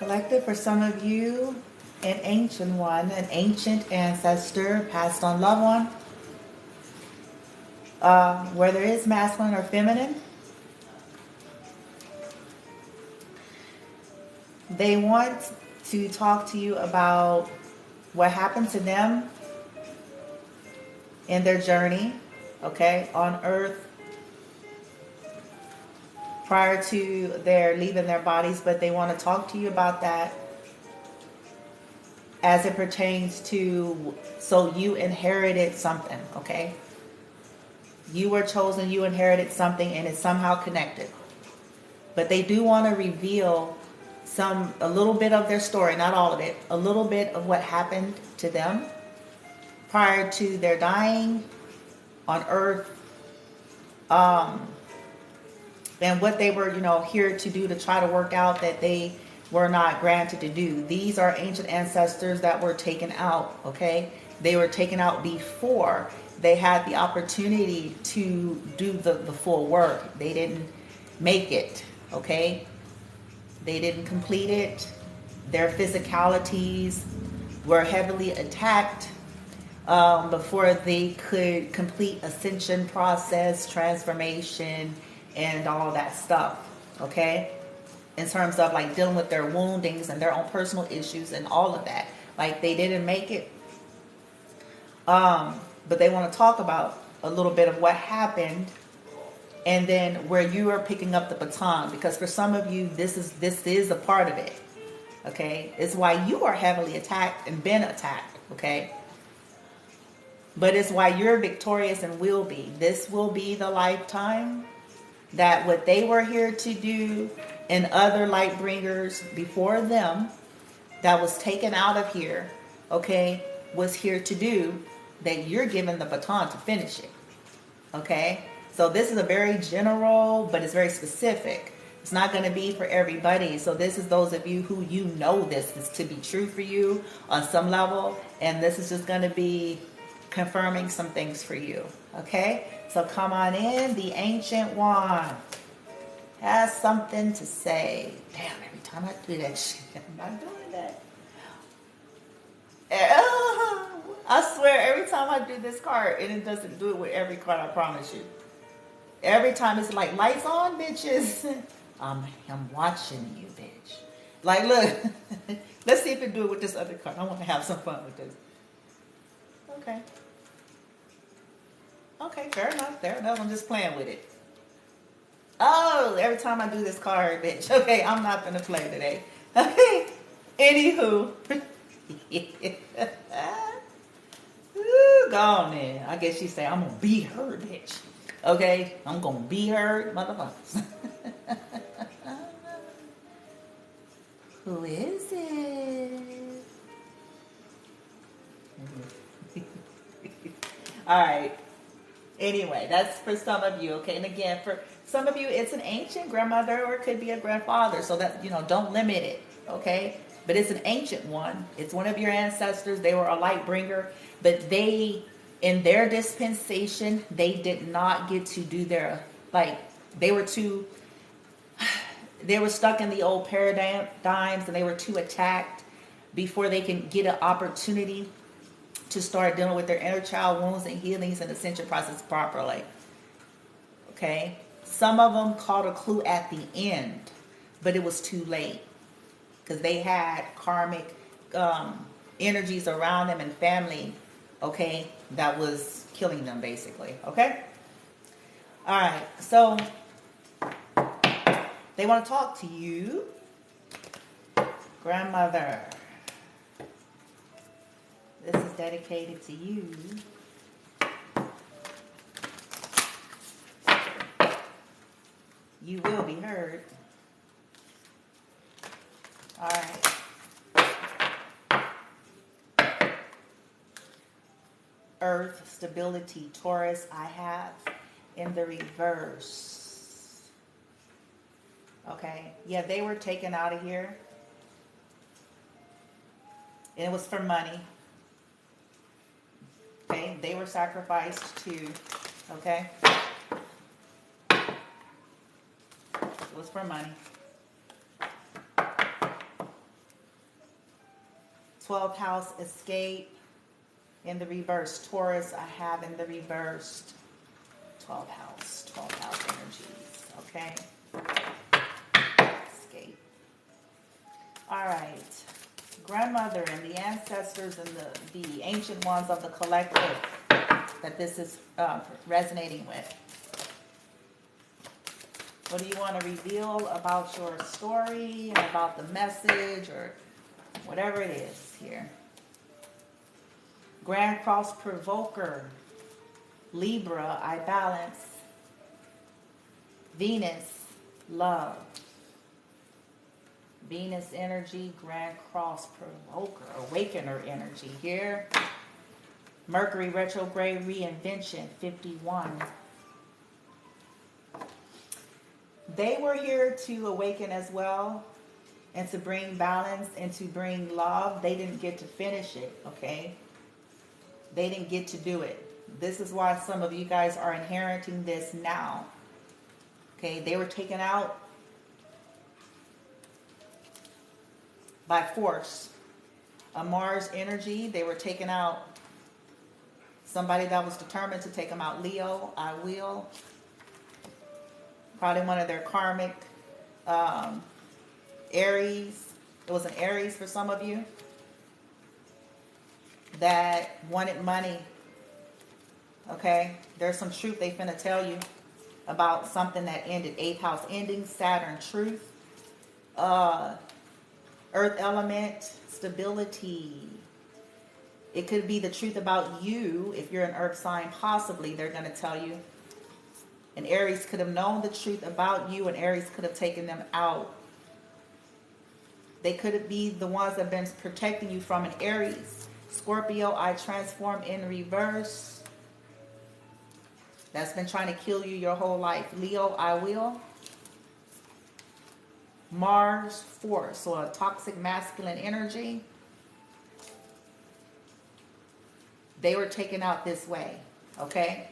Collective, for some of you, an ancient one, an ancient ancestor, passed on loved one, whether it's masculine or feminine, they want to talk to you about what happened to them in their journey, okay, on earth prior to their leaving their bodies, but they want to talk to you about that as it pertains to, so you inherited something, okay? You were chosen, you inherited something, and it's somehow connected. But they do want to reveal a little bit of their story, not all of it, a little bit of what happened to them prior to their dying on earth, and what they were, here to do to try to work out that they were not granted to do. These are ancient ancestors that were taken out, okay? They were taken out before they had the opportunity to do the full work. They didn't make it, okay? They didn't complete it. Their physicalities were heavily attacked before they could complete ascension process, transformation, and all that stuff, okay? In terms of like dealing with their woundings and their own personal issues and all of that. Like they didn't make it. But they want to talk about a little bit of what happened and then where you are picking up the baton. Because for some of you, this is a part of it, okay? It's why you are heavily attacked and been attacked, okay? But it's why you're victorious and will be. This will be the lifetime that what they were here to do and other light bringers before them that was taken out of here, okay, was here to do, that you're given the baton to finish it, okay? So this is a very general, but it's very specific. It's not going to be for everybody. So this is those of you who this is to be true for you on some level, and this is just going to be confirming some things for you, okay? So come on in. The Ancient One has something to say. Damn, every time I do that shit, I'm not doing that. I swear, every time I do this card, and it doesn't do it with every card, I promise you. Every time it's like, lights on, bitches. I'm watching you, bitch. Like, look. Let's see if it do it with this other card. I want to have some fun with this. Okay. Okay, fair enough. I'm just playing with it. Oh, every time I do this card, bitch. Okay, I'm not going to play today. Okay. Anywho. Ooh, go on then. I guess she say, I'm going to be her, bitch. Okay? I'm going to be her, motherfuckers. Who is it? All right. Anyway, that's for some of you, okay? And again, for some of you, it's an ancient grandmother or it could be a grandfather. So that, don't limit it, okay? But it's an ancient one. It's one of your ancestors. They were a light bringer. But they, in their dispensation, they did not get to do their, they were stuck in the old paradigms and they were too attacked before they can get an opportunity to start dealing with their inner child wounds and healings and ascension process properly. Okay? Some of them caught a clue at the end, but it was too late because they had karmic energies around them and family, okay, that was killing them basically. Okay? All right. So they want to talk to you, grandmother. This is dedicated to you. You will be heard. All right. Earth, stability, Taurus, I have in the reverse. Okay. Yeah, they were taken out of here. And it was for money. Okay, they were sacrificed too. Okay, it was for money. 12th house, escape. In the reverse, Taurus, I have in the reversed 12th house energies, okay? Escape. All right. Grandmother and the ancestors and the ancient ones of the collective that this is resonating with. What do you want to reveal about your story and about the message or whatever it is here? Grand Cross Provoker, Libra, I balance. Venus, love. Venus energy, Grand Cross Provoker, Awakener energy here. Mercury retrograde, reinvention, 51. They were here to awaken as well and to bring balance and to bring love. They didn't get to finish it, okay? They didn't get to do it. This is why some of you guys are inheriting this now. Okay, they were taken out by force. A Mars energy, they were taken out. Somebody that was determined to take them out. Leo, I will. Probably one of their karmic Aries. It was an Aries for some of you that wanted money. Okay, there's some truth they finna tell you about something that ended. 8th house ending, Saturn, truth. Earth element, stability. It could be the truth about you. If you're an earth sign, possibly they're going to tell you. And Aries could have known the truth about you, and Aries could have taken them out. They could be the ones that have been protecting you from an Aries. Scorpio, I transform in reverse. That's been trying to kill you your whole life. Leo, I will. Mars, force, so a toxic masculine energy. They were taken out this way, okay?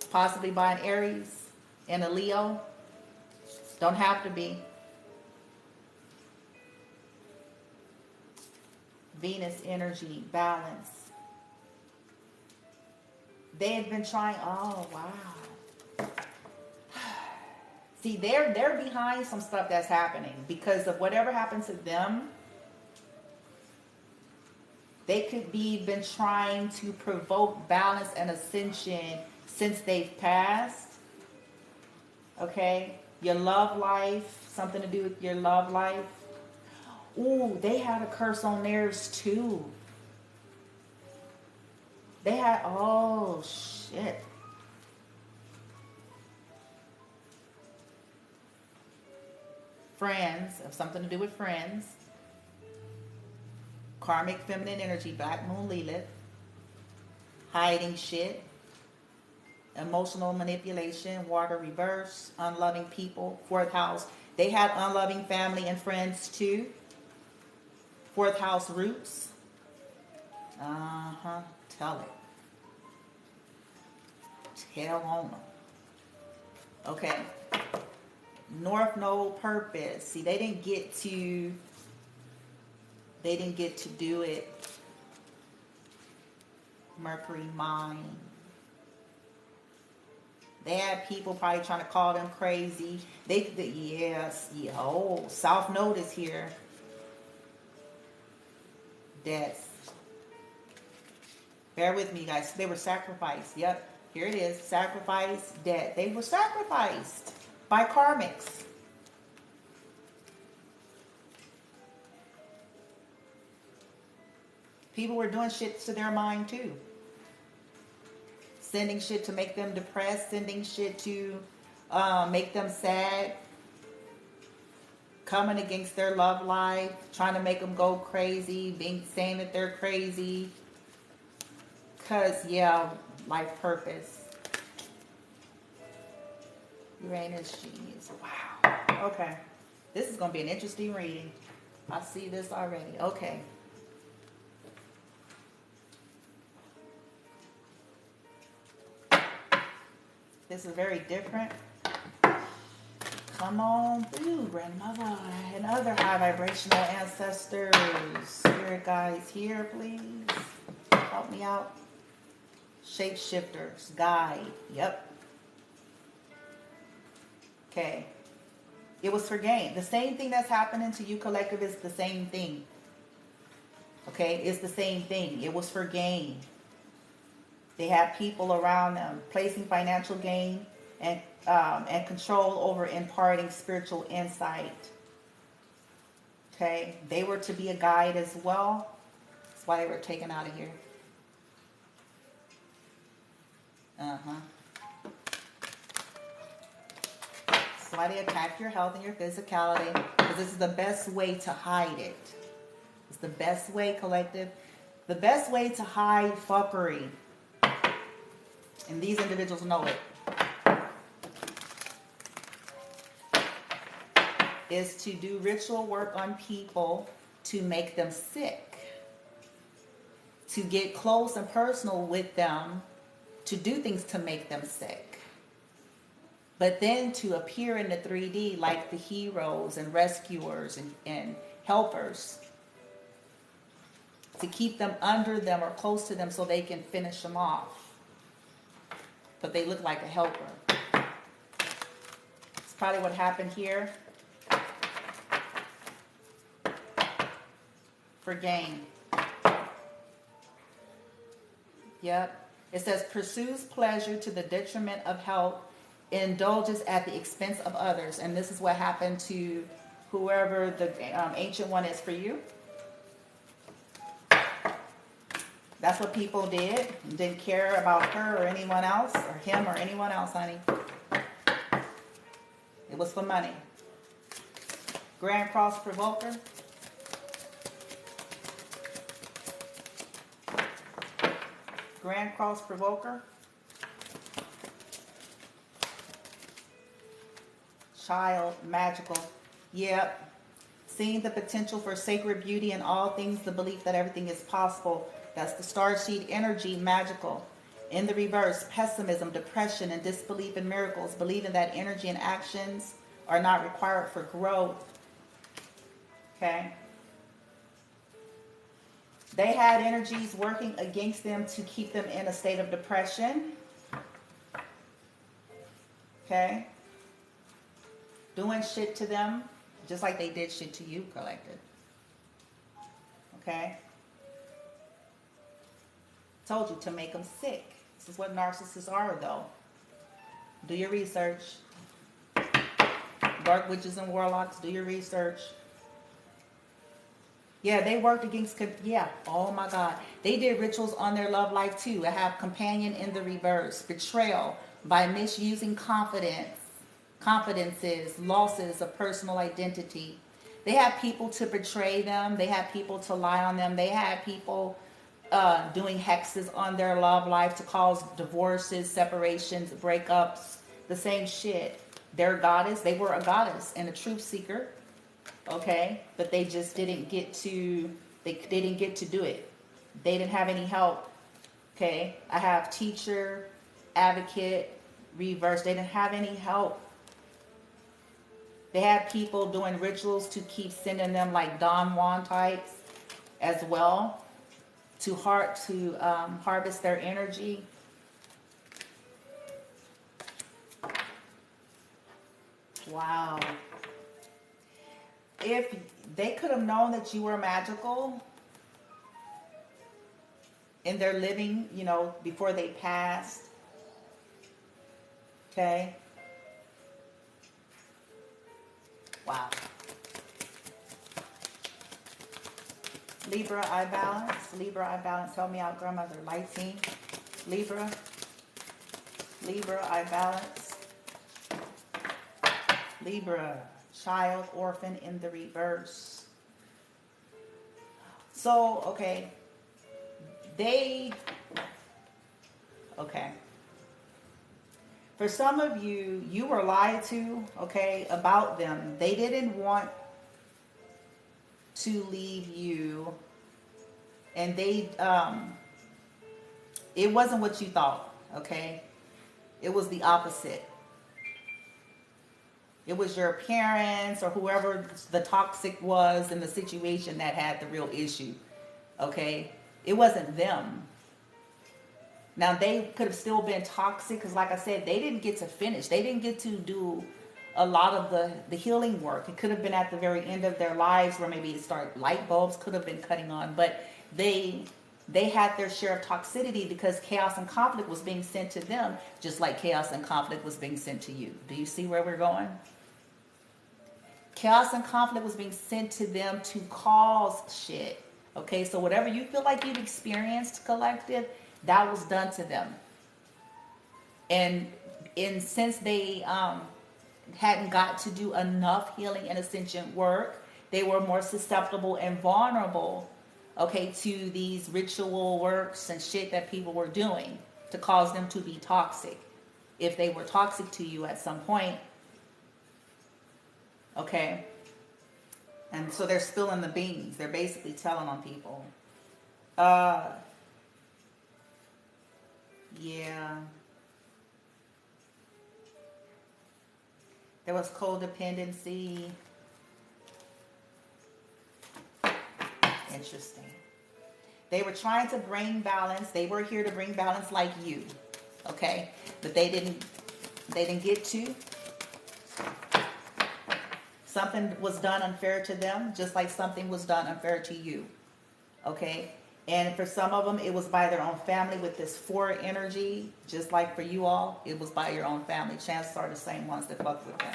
Possibly by an Aries and a Leo. Don't have to be. Venus energy, balance. They have been trying, oh, wow. See, they're behind some stuff that's happening because of whatever happened to them. They could be been trying to provoke balance and ascension since they've passed. Okay? Your love life, something to do with your love life. Ooh, they had a curse on theirs too. They had, oh, shit. Friends, have something to do with friends. Karmic feminine energy, Black Moon Lilith. Hiding shit. Emotional manipulation, water reverse. Unloving people, 4th house. They had unloving family and friends too. 4th house roots. Tell it. Tell on them. Okay. North Node purpose. See, they didn't get to do it. Mercury mind. They had people probably trying to call them crazy. Oh, South Node is here. Death. Bear with me, guys. They were sacrificed. Yep. Here it is. Sacrifice, death. They were sacrificed by karmics. People were doing shit to their mind too. Sending shit to make them depressed. Sending shit to make them sad. Coming against their love life. Trying to make them go crazy. Saying that they're crazy. Because, yeah, life purpose. Uranus, genius. Wow. Okay. This is going to be an interesting reading. I see this already. Okay. This is very different. Come on through, grandmother and other high vibrational ancestors. Spirit guides here, please. Help me out. Shapeshifters, guide. Yep. Okay. It was for gain. The same thing that's happening to you, collective, is the same thing. Okay, it's the same thing. It was for gain. They had people around them placing financial gain and control over imparting spiritual insight. Okay, they were to be a guide as well. That's why they were taken out of here. That's why they attack your health and your physicality, because this is the best way to hide it. It's the best way, collective. The best way to hide fuckery. And these individuals know it. Is to do ritual work on people to make them sick. To get close and personal with them. To do things to make them sick. But then to appear in the 3D like the heroes and rescuers and helpers. To keep them under them or close to them so they can finish them off. But they look like a helper. It's probably what happened here. For gain. Yep. It says pursues pleasure to the detriment of health, indulges at the expense of others. And this is what happened to whoever the ancient one is for you. That's what people did. Didn't care about her or anyone else, or him or anyone else, honey. It was for money. Grand Cross Provoker. Grand Cross Provoker. Child, magical. Yep. Seeing the potential for sacred beauty in all things, the belief that everything is possible. That's the starseed energy, magical. In the reverse, pessimism, depression, and disbelief in miracles, believing that energy and actions are not required for growth. Okay? They had energies working against them to keep them in a state of depression. Okay? Doing shit to them, just like they did shit to you, collective. Okay? Told you to make them sick. This is what narcissists are, though. Do your research. Dark witches and warlocks, do your research. Yeah, they worked against, yeah, oh my God. They did rituals on their love life too. I have companion in the reverse. Betrayal by misusing confidences, losses of personal identity. They had people to betray them. They had people to lie on them. They had people doing hexes on their love life to cause divorces, separations, breakups, the same shit. Their goddess, they were a goddess and a truth seeker, okay? But they just didn't get to, they didn't get to do it. They didn't have any help, okay? I have teacher, advocate, reverse. They didn't have any help. They had people doing rituals to keep sending them like Don Juan types as well. To harvest their energy. Wow. If they could have known that you were magical in their living, you know, before they passed. Okay. Wow. Libra, I balance. Libra, I balance. Help me out, grandmother. Light team. Libra. Libra, I balance. Libra, child, orphan in the reverse. So, okay. Okay. For some of you, you were lied to, okay, about them. They didn't want to leave you, and they it wasn't what you thought, okay? It was the opposite. It was your parents or whoever the toxic was in the situation that had the real issue. Okay? It wasn't them. Now, they could have still been toxic because, like I said, they didn't get to finish. They didn't get to do a lot of the healing work. It could have been at the very end of their lives where maybe it started, light bulbs could have been cutting on. But they had their share of toxicity because chaos and conflict was being sent to them, just like chaos and conflict was being sent to you. Do you see where we're going? Chaos and conflict was being sent to them to cause shit. Okay, so whatever you feel like you've experienced, collective, that was done to them. And since they hadn't got to do enough healing and ascension work, they were more susceptible and vulnerable, okay, to these ritual works and shit that people were doing to cause them to be toxic. If they were toxic to you at some point, okay. And so they're spilling the beans. They're basically telling on people. Yeah. There was codependency. Interesting. They were trying to bring balance. They were here to bring balance like you. Okay? But they didn't get to. Something was done unfair to them, just like something was done unfair to you. Okay? And for some of them, it was by their own family with this 4 energy. Just like for you all, it was by your own family. Chances are the same ones that fuck with them.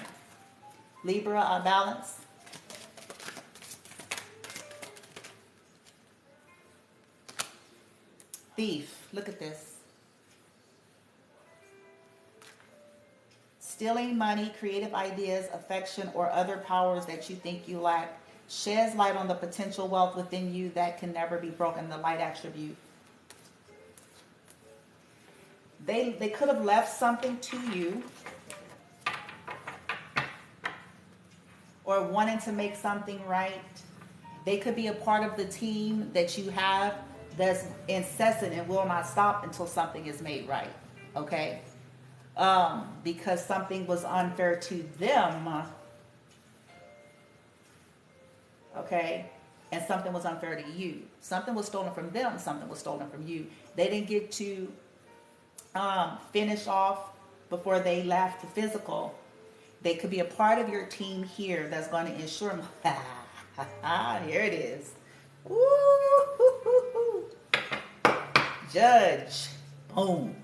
Libra, balance. Thief, look at this. Stealing money, creative ideas, affection, or other powers that you think you lack. Sheds light on the potential wealth within you that can never be broken, the light attribute. They could have left something to you or wanting to make something right. They could be a part of the team that you have that's incessant and will not stop until something is made right. Okay? Because something was unfair to them. Okay, and something was unfair to you. Something was stolen from them. Something was stolen from you. They didn't get to finish off before they left the physical. They could be a part of your team here that's going to ensure. Here it is. Woo! Judge. Boom.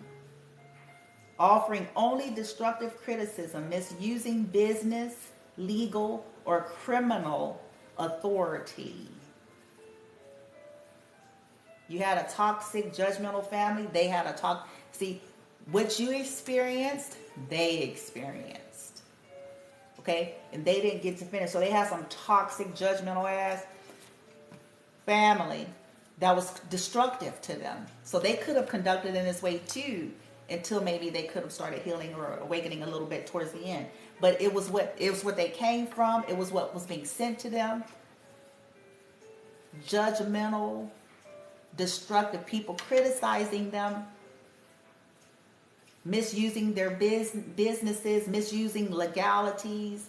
Offering only destructive criticism, misusing business, legal, or criminal authority. You had a toxic, judgmental family. They had a see, what you experienced, they experienced. Okay? And they didn't get to finish. So they had some toxic, judgmental ass family that was destructive to them. So they could have conducted in this way too, until maybe they could have started healing or awakening a little bit towards the end. But it was what they came from. It was what was being sent to them. Judgmental, destructive people criticizing them, misusing their businesses, misusing legalities,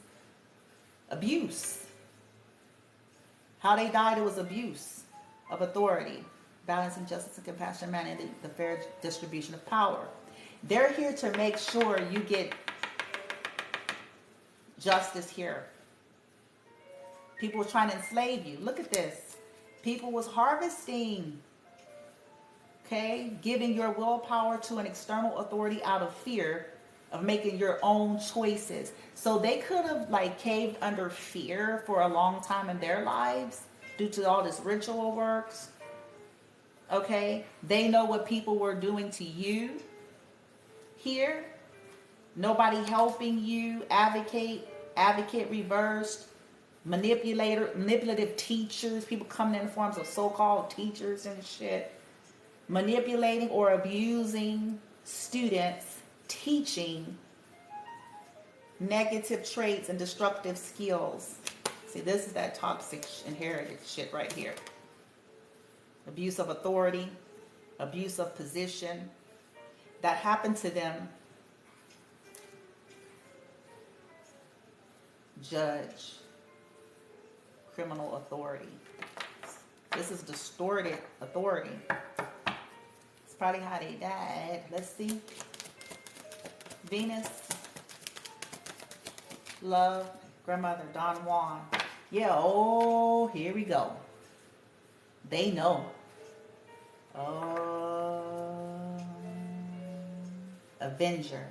abuse. How they died, it was abuse of authority, balancing justice and compassion, managing the fair distribution of power. They're here to make sure you get justice here. People were trying to enslave you. Look at this. People was harvesting, okay, giving your willpower to an external authority out of fear of making your own choices. So they could have like caved under fear for a long time in their lives due to all this ritual works. Okay, they know what people were doing to you here. Nobody helping you, advocate reversed, manipulative teachers, people coming in the forms of so-called teachers and shit, manipulating or abusing students, teaching negative traits and destructive skills. See, this is that toxic inherited shit right here. Abuse of authority, abuse of position. That happened to them. judge, criminal authority. This is distorted authority. It's probably how they died. Let's see. Venus, love, grandmother, Don Juan. Yeah, oh, here we go. They know. Avenger.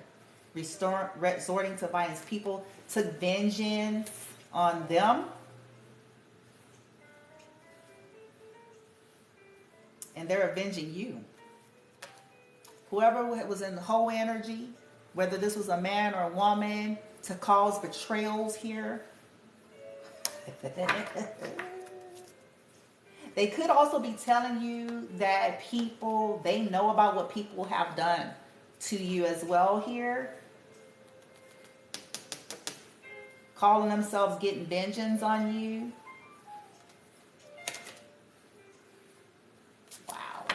Resorting to violence. People took vengeance on them. And they're avenging you. Whoever was in the whole energy, whether this was a man or a woman, to cause betrayals here. They could also be telling you that people, they know about what people have done to you as well here. Calling themselves getting vengeance on you. Wow.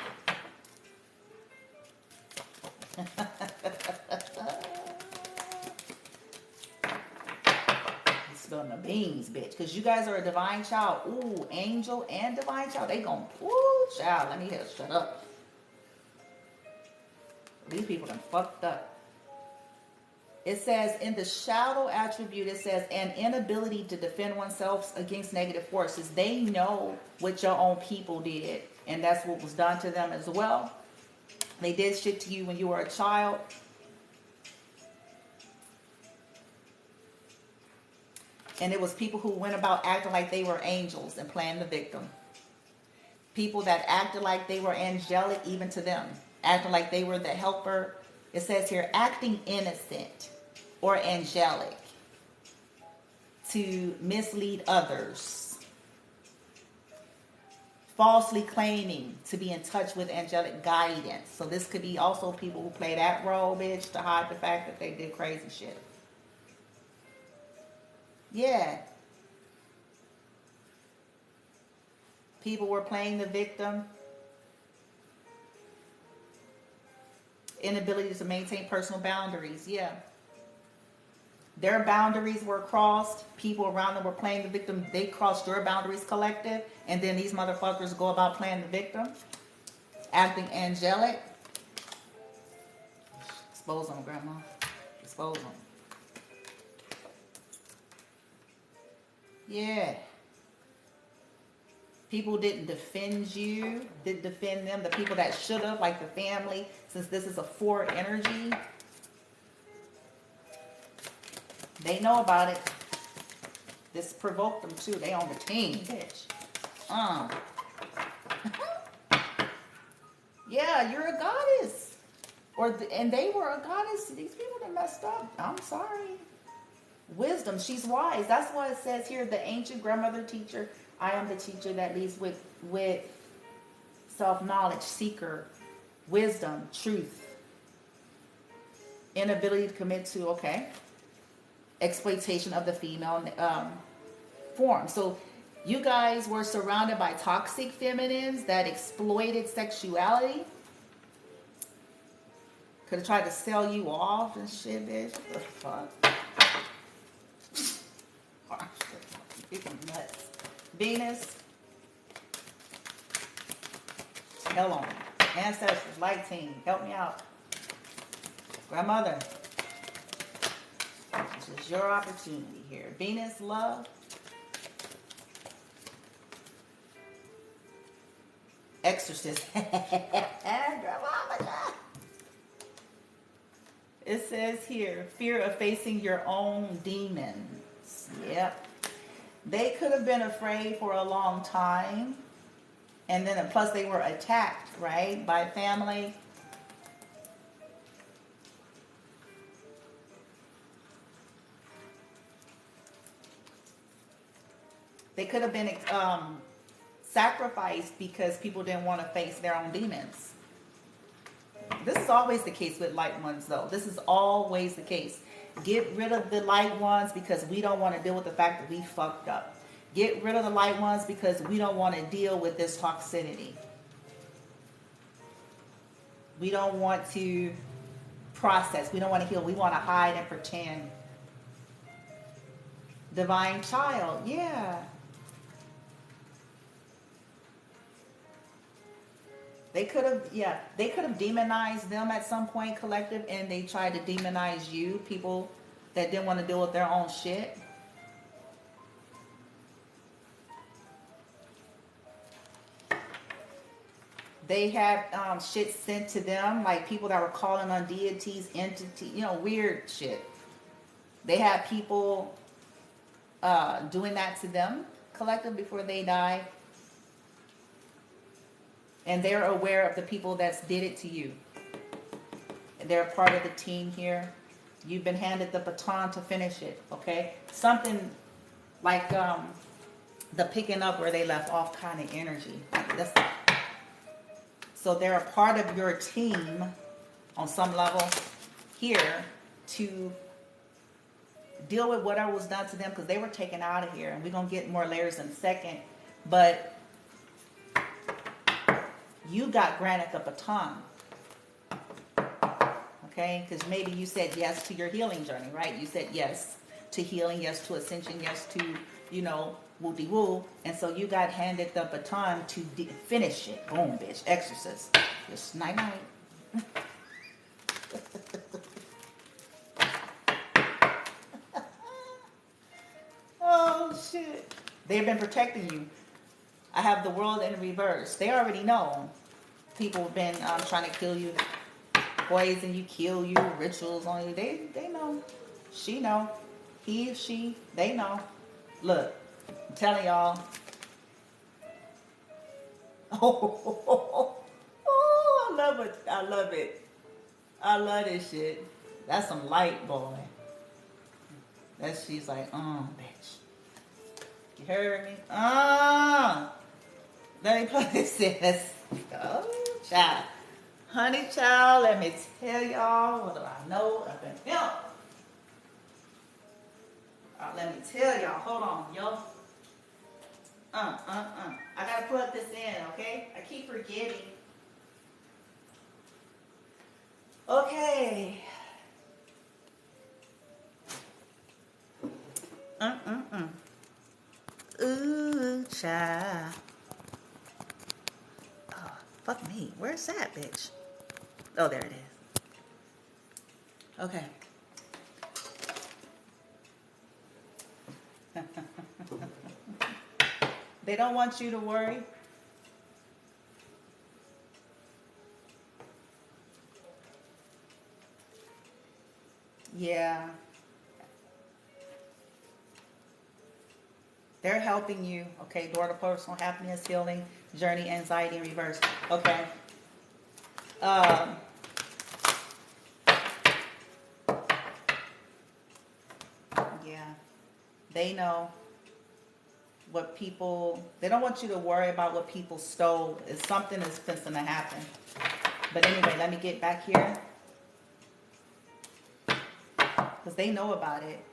Spilling the beans, bitch. Because you guys are a divine child. Ooh, angel and divine child. They gon', ooh, child, let me hear, shut up. These people done fucked up. It says in the shadow attribute, it says an inability to defend oneself against negative forces. They know what your own people did, and that's what was done to them as well. They did shit to you when you were a child. And it was people who went about acting like they were angels and playing the victim. People that acted like they were angelic even to them. Acting like they were the helper. It says here, acting innocent or angelic to mislead others. Falsely claiming to be in touch with angelic guidance. So this could be also people who play that role, bitch, to hide the fact that they did crazy shit. Yeah. People were playing the victim. Inability to maintain personal boundaries. Yeah. Their boundaries were crossed. People around them were playing the victim. They crossed your boundaries, collective. And then these motherfuckers go about playing the victim. Acting angelic. Expose them, grandma. Expose them. Yeah. People didn't defend you, didn't defend them. The people that should have, like the family, since this is a 4 energy, they know about it. This provoked them too. They on the team, bitch. Yeah, you're a goddess. And they were a goddess. These people that messed up. I'm sorry. Wisdom, she's wise. That's why it says here, the ancient grandmother teacher. I am the teacher that leads with self-knowledge, seeker, wisdom, truth, inability to commit to, okay, exploitation of the female form. So you guys were surrounded by toxic feminines that exploited sexuality. Could have tried to sell you off and shit, bitch. What the fuck? Freaking nuts. Venus. Hell on me. Ancestors, light team, help me out. Grandmother. This is your opportunity here. Venus, love. Exorcist. Grandmama. It says here, fear of facing your own demons. Yep. They could have been afraid for a long time. And then plus they were attacked, right, by family. They could have been sacrificed because people didn't want to face their own demons. This is always the case with light ones, though. This is always the case. Get rid of the light ones because we don't want to deal with the fact that we fucked up. Get rid of the light ones because we don't want to deal with this toxicity. We don't want to process. We don't want to heal. We want to hide and pretend. Divine child, yeah. They could have, yeah, they could have demonized them at some point, collective, and they tried to demonize you, people that didn't want to deal with their own shit. They had shit sent to them, like people that were calling on deities, entities, weird shit. They had people doing that to them, collective, before they died. And they're aware of the people that did it to you. They're part of the team here. You've been handed the baton to finish it, okay? Something like the picking up where they left off kind of energy. So they're a part of your team on some level here to deal with whatever was done to them, because they were taken out of here. And we're going to get more layers in a second. But you got granted the baton. Okay? Because maybe you said yes to your healing journey, right? You said yes to healing, yes to ascension, yes to, woo-de-woo. And so you got handed the baton to finish it. Boom, bitch. Exorcist. Just night-night. Oh, shit. They've been protecting you. I have the world in reverse. They already know. People have been trying to kill you, poison you, kill you, rituals on you. They know. She know. He, she, they know. Look, I'm telling y'all. Oh, I love it. I love it. I love this shit. That's some light, boy. She's like, bitch. You heard me? Let me put this in. Oh, child. Honey, child, let me tell y'all what do I know up in film. Let me tell y'all. Hold on, yo. I gotta put this in, okay? I keep forgetting. Okay. Ooh, child. Oh, fuck me. Where's that, bitch? Oh, there it is. Okay. They don't want you to worry. Yeah. They're helping you, okay? Door to personal happiness, healing, journey, anxiety, in reverse. Okay. Yeah. They know what people, they don't want you to worry about what people stole. It's something that's going to happen. But anyway, let me get back here. Because they know about it.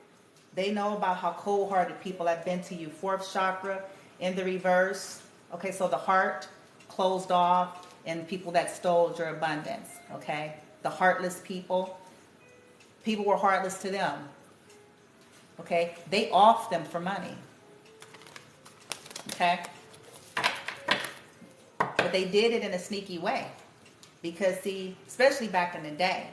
They know about how cold-hearted people have been to you. Fourth chakra in the reverse. Okay, so the heart closed off and people that stole your abundance. Okay, the heartless people. People were heartless to them. Okay, they offed them for money. Okay, but they did it in a sneaky way. Because see, especially back in the day.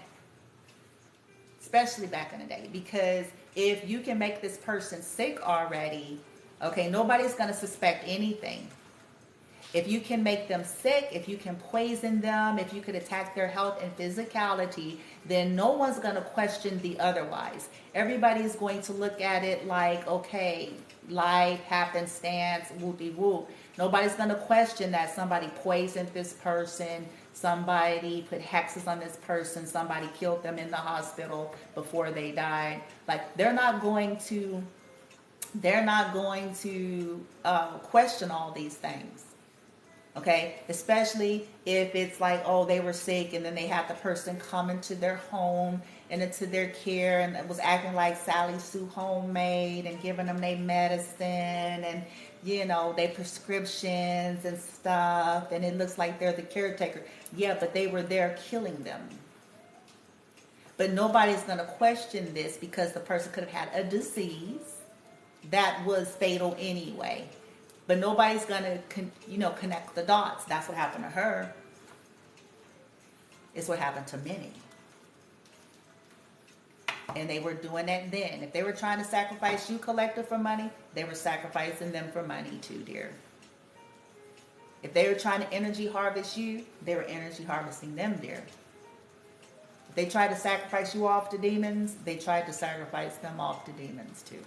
Because if you can make this person sick already, okay, nobody's going to suspect anything. If you can make them sick, if you can poison them, if you could attack their health and physicality, then no one's going to question the otherwise. Everybody's going to look at it like, okay, life, happenstance, woo-de-woo. Nobody's going to question that somebody poisoned this person, somebody put hexes on this person, somebody killed them in the hospital before they died. Like, they're not going to question all these things. Okay, especially if it's like, oh, they were sick and then they had the person come into their home and into their care and it was acting like Sally Sue Homemade and giving them their medicine and, their prescriptions and stuff, and it looks like they're the caretaker. Yeah, but they were there killing them. But nobody's going to question this because the person could have had a disease. that was fatal anyway. But nobody's going to, connect the dots. That's what happened to her. It's what happened to many. And they were doing that then. If they were trying to sacrifice you, collective, for money, they were sacrificing them for money too, dear. If they were trying to energy harvest you, they were energy harvesting them, dear. If they tried to sacrifice you off to demons, they tried to sacrifice them off to demons too.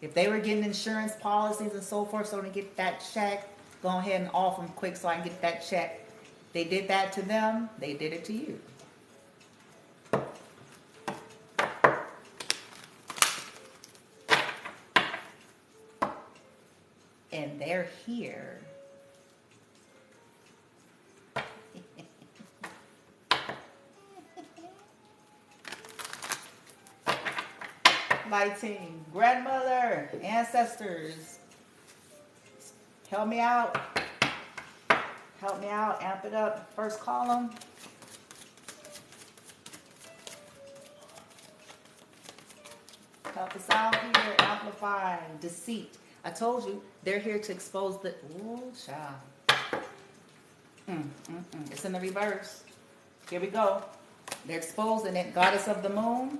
If they were getting insurance policies and so forth, so to get that check, go ahead and offer them quick so I can get that check. They did that to them, they did it to you. And they're here. Lighting, grandmother, ancestors, help me out. Help me out, amp it up. First column. Help us out here, amplify, deceit. I told you, they're here to expose the, ooh, child. It's in the reverse. Here we go. They're exposing it. Goddess of the moon.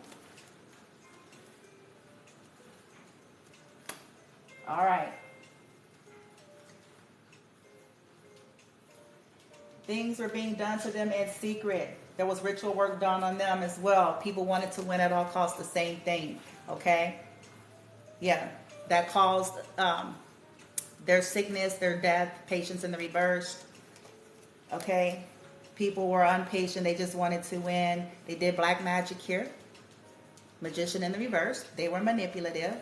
All right. Things were being done to them in secret. There was ritual work done on them as well. People wanted to win at all costs, the same thing. Okay? Yeah. That caused their sickness, their death, patience in the reverse. Okay? People were impatient. They just wanted to win. They did black magic here. Magician in the reverse. They were manipulative.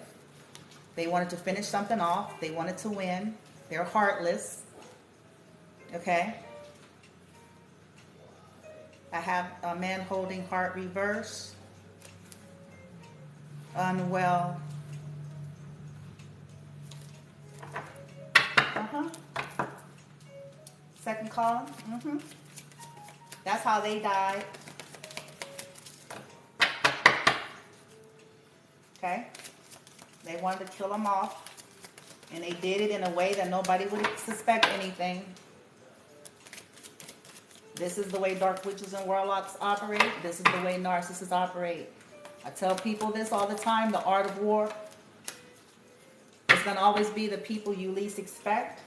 They wanted to finish something off. They wanted to win. They're heartless. Okay? I have a man holding heart reverse. Unwell. Second column. That's how they died. Okay? They wanted to kill them off. And they did it in a way that nobody would suspect anything. This is the way dark witches and warlocks operate. This is the way narcissists operate. I tell people this all the time. The art of war is going to always be the people you least expect.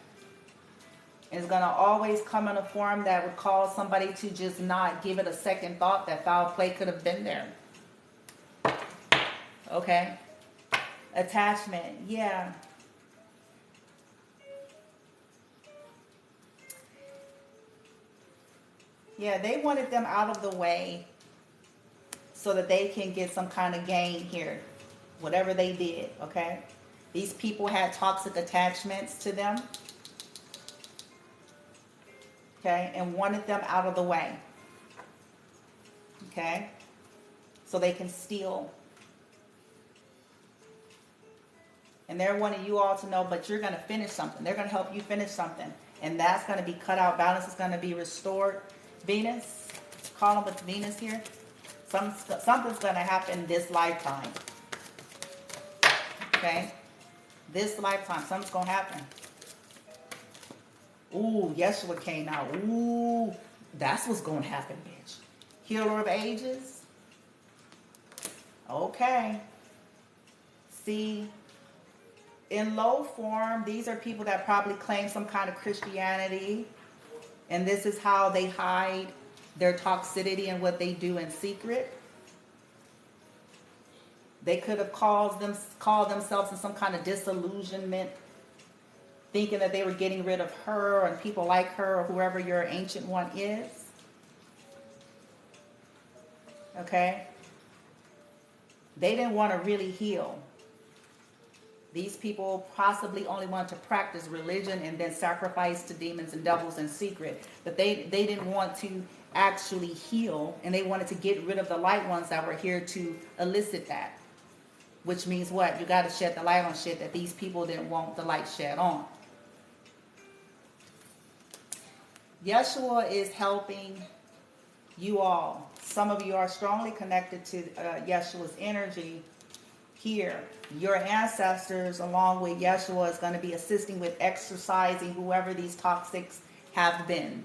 It's going to always come in a form that would cause somebody to just not give it a second thought that foul play could have been there. Okay? Attachment. Yeah. Yeah, they wanted them out of the way so that they can get some kind of gain here. Whatever they did, okay? These people had toxic attachments to them. Okay? And wanted them out of the way. Okay? So they can steal. And they're wanting you all to know, but you're going to finish something. They're going to help you finish something. And that's going to be cut out. Balance is going to be restored. Venus, call them with Venus here. Something's going to happen this lifetime. Okay? This lifetime, something's going to happen. Ooh, Yeshua came out. Ooh, that's what's going to happen, bitch. Healer of ages. Okay. See, in low form, these are people that probably claim some kind of Christianity. And this is how they hide their toxicity and what they do in secret. They could have called themselves in some kind of disillusionment, thinking that they were getting rid of her and people like her or whoever your ancient one is. Okay? They didn't want to really heal. These people possibly only wanted to practice religion and then sacrifice to demons and devils in secret. But they didn't want to actually heal, and they wanted to get rid of the light ones that were here to elicit that. Which means what? You got to shed the light on shit that these people didn't want the light shed on. Yeshua is helping you all. Some of you are strongly connected to Yeshua's energy. here, your ancestors, along with Yeshua, is going to be assisting with exorcising whoever these toxics have been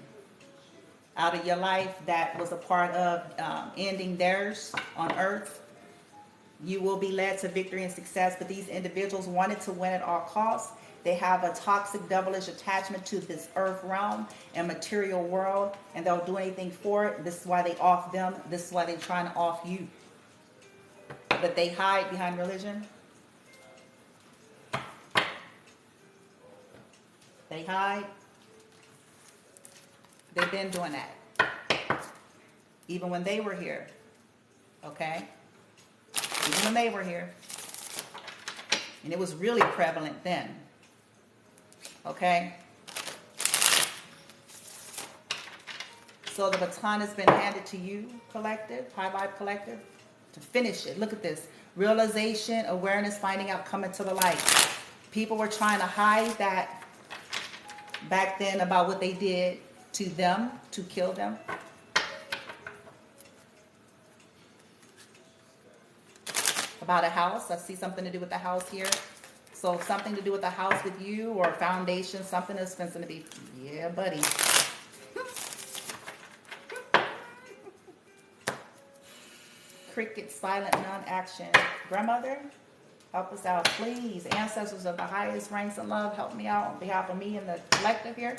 out of your life that was a part of ending theirs on earth. You will be led to victory and success, but these individuals wanted to win at all costs. They have a toxic, devilish attachment to this earth realm and material world, and they'll do anything for it. This is why they off them. This is why they're trying to off you. But they hide behind religion. They hide. They've been doing that. Even when they were here. Okay? Even when they were here. And it was really prevalent then. Okay? So the baton has been handed to you, collective, High Vibe Collective, to finish it. Look at this. Realization, awareness, finding out, coming to the light. People were trying to hide that back then about what they did to them, to kill them. About a house. I see something to do with the house here. So something to do with the house with you, or a foundation, something that's going to be, yeah, buddy. Cricket, silent, non-action. Grandmother, help us out, please. Ancestors of the highest ranks in love, help me out on behalf of me and the collective here.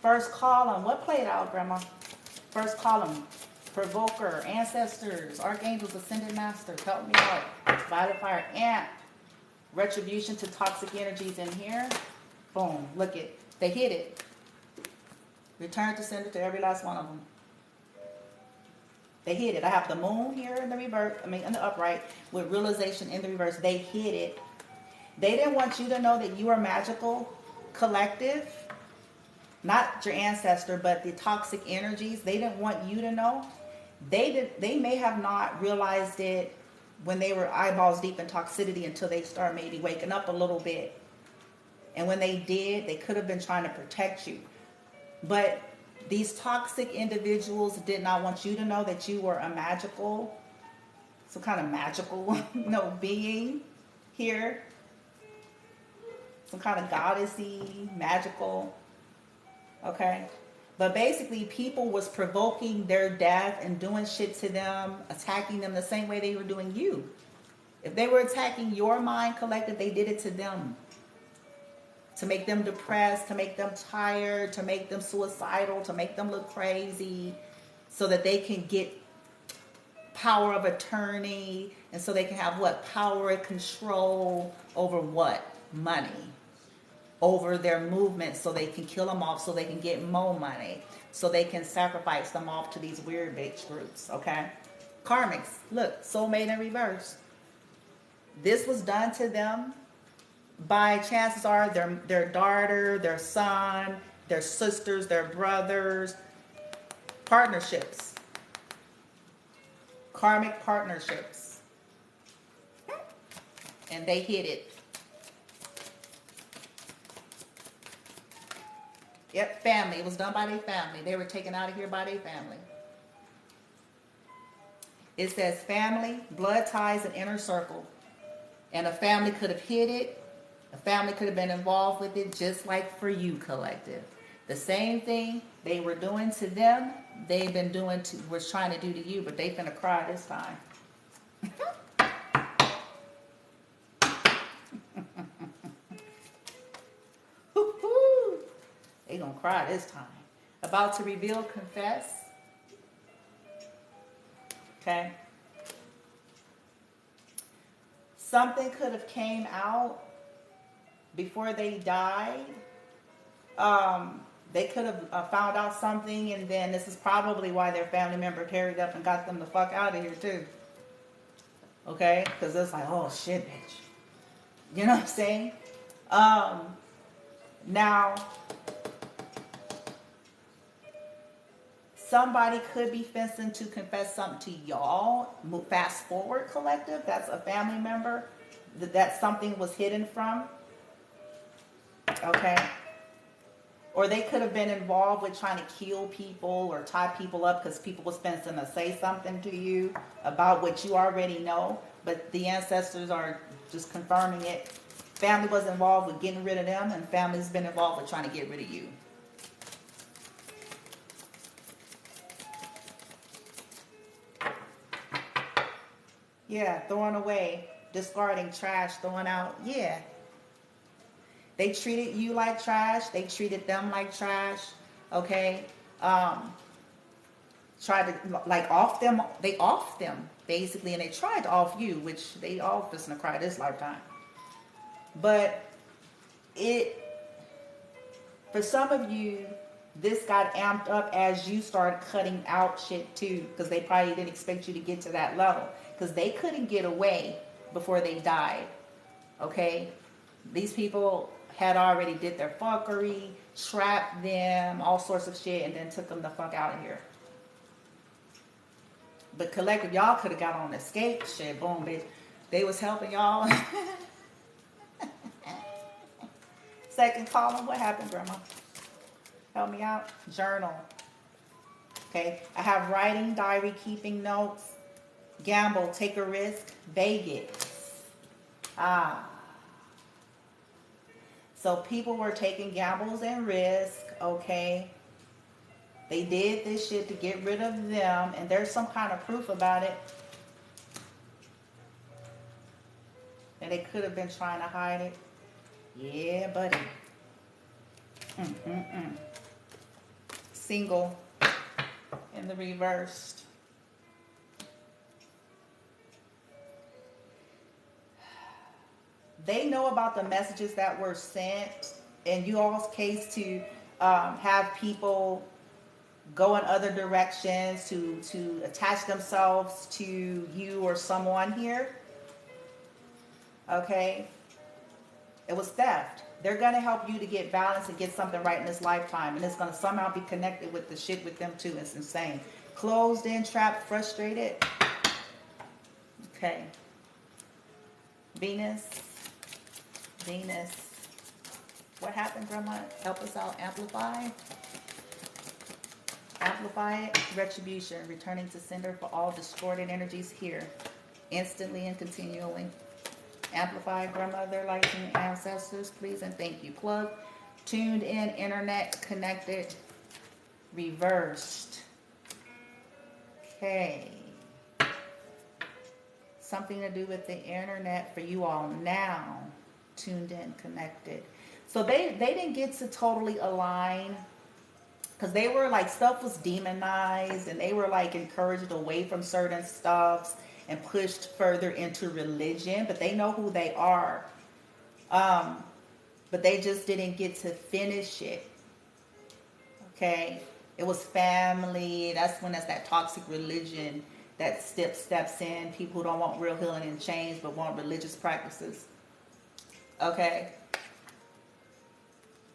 First column, what played out, Grandma? First column, provoker, ancestors, archangels, ascended masters, help me out. Violet fire, ant. Retribution to toxic energies in here. Boom, look it. They hit it. Return to sender to every last one of them. They hit it. I have the moon here in the reverse, in the upright, with realization in the reverse. They hit it. They didn't want you to know that you are magical, collective. Not your ancestor, but the toxic energies. They didn't want you to know. They may have not realized it when they were eyeballs deep in toxicity until they start maybe waking up a little bit. And when they did, they could have been trying to protect you. But these toxic individuals did not want you to know that you were a magical, some kind of magical being here. Some kind of goddessy, magical. Okay? But basically, people was provoking their death and doing shit to them, attacking them the same way they were doing you. If they were attacking your mind collective, they did it to them. To make them depressed, to make them tired, to make them suicidal, to make them look crazy, so that they can get power of attorney, and so they can have what? Power and control over what? Money. Over their movement, so they can kill them off, so they can get more money, so they can sacrifice them off to these weird bitch groups. Okay? Karmics, look, soulmate in reverse. This was done to them by, chances are, their daughter, their son, their sisters, their brothers. Partnerships. Karmic partnerships. And they hit it. Yep, family. It was done by their family. They were taken out of here by their family. It says family, blood ties, and inner circle. And a family could have hid it. A family could have been involved with it, just like for you, collective. The same thing they were doing to them, they've been doing to, was trying to do to you, but they finna cry this time. They gonna cry this time. About to reveal, confess. Okay. Something could have came out before they died. They could have found out something, and then this is probably why their family member carried up and got them the fuck out of here too. Okay? Because it's like, oh shit, bitch. You know what I'm saying? Now, somebody could be fencing to confess something to y'all. Fast forward, collective. That's a family member that something was hidden from. Okay. Or they could have been involved with trying to kill people or tie people up because people was fencing to say something to you about what you already know. But the ancestors are just confirming it. Family was involved with getting rid of them, and family's been involved with trying to get rid of you. Yeah, throwing away, discarding, trash, throwing out. Yeah. They treated you like trash. They treated them like trash. Okay. Tried to like off them. They offed them basically, and they tried to off you, which they all just gonna cry this lifetime. But for some of you, this got amped up as you started cutting out shit too, because they probably didn't expect you to get to that level, because they couldn't get away before they died. Okay, these people had already did their fuckery, trapped them, all sorts of shit, and then took them the fuck out of here. But collective, y'all could have got on escape shit. Boom, bitch. They was helping y'all. Second column, what happened, Grandma? Help me out. Journal. Okay, I have writing, diary, keeping notes, gamble, take a risk, Vegas. So people were taking gambles and risk, okay? They did this shit to get rid of them, and there's some kind of proof about it. And they could have been trying to hide it. Yeah, buddy. Single in the reversed. They know about the messages that were sent in you all's case to have people go in other directions, to attach themselves to you or someone here. Okay? It was theft. They're going to help you to get balance and get something right in this lifetime. And it's going to somehow be connected with the shit with them too. It's insane. Closed in, trapped, frustrated. Okay. Venus. What happened, Grandma? Help us out. Amplify. Amplify it. Retribution. Returning to sender for all distorted energies here. Instantly and continually. Amplify, grandmother, lights, and ancestors, please and thank you. Plug. Tuned in, internet, connected, reversed. Okay. Something to do with the internet for you all now. Tuned in, connected. So they didn't get to totally align, because they were like, stuff was demonized, and they were like encouraged away from certain stuffs and pushed further into religion, but they know who they are. But they just didn't get to finish it. Okay? It was family. That's when that's that toxic religion that steps in. People who don't want real healing and change, but want religious practices. Okay?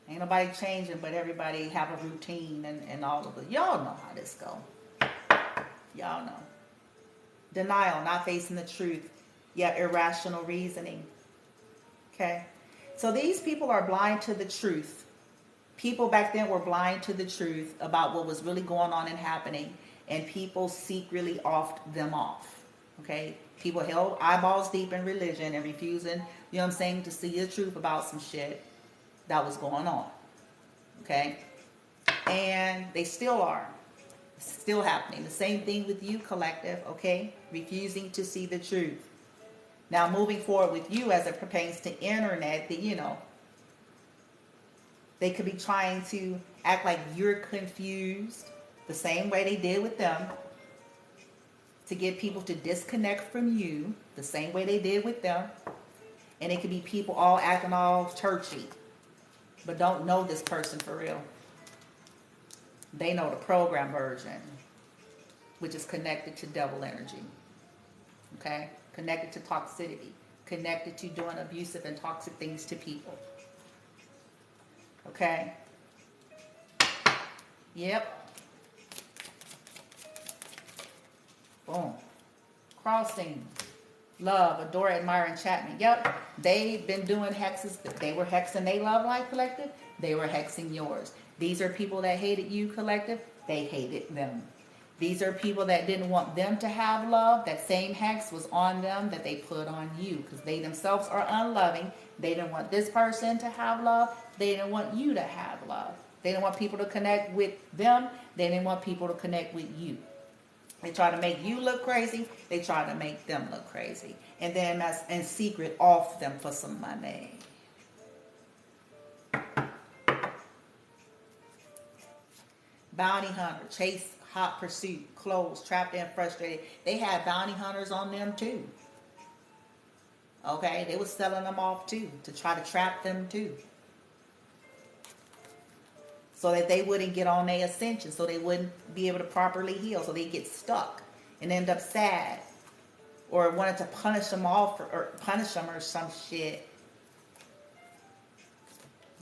Ain't nobody changing, but everybody have a routine and all of it. Y'all know how this go. Y'all know. Denial, not facing the truth, yet irrational reasoning. Okay? So these people are blind to the truth. People back then were blind to the truth about what was really going on and happening, and people secretly offed them off. Okay? People held eyeballs deep in religion and refusing, you know what I'm saying, to see the truth about some shit that was going on. Okay? And they still are. Still happening. The same thing with you, collective, okay? Refusing to see the truth. Now, moving forward with you as it pertains to internet, they could be trying to act like you're confused the same way they did with them, to get people to disconnect from you the same way they did with them. And it could be people all acting all churchy, but don't know this person for real. They know the program version, which is connected to devil energy. Okay? Connected to toxicity. Connected to doing abusive and toxic things to people. Okay? Yep. Boom. Crossing. Love, adore, admire, enchantment. Yep. They've been doing hexes. They were hexing their love life collective. They were hexing yours. These are people that hated you, collective. They hated them. These are people that didn't want them to have love. That same hex was on them that they put on you, because they themselves are unloving. They didn't want this person to have love. They didn't want you to have love. They didn't want people to connect with them. They didn't want people to connect with you. They try to make you look crazy. They try to make them look crazy. And then in secret off them for some money. Bounty hunter, chase, hot pursuit, closed, trapped and frustrated. They had bounty hunters on them too. Okay, they was selling them off too, to try to trap them too. So that they wouldn't get on their ascension, so they wouldn't be able to properly heal, so they get stuck and end up sad, or wanted to punish them off, or punish them or some shit.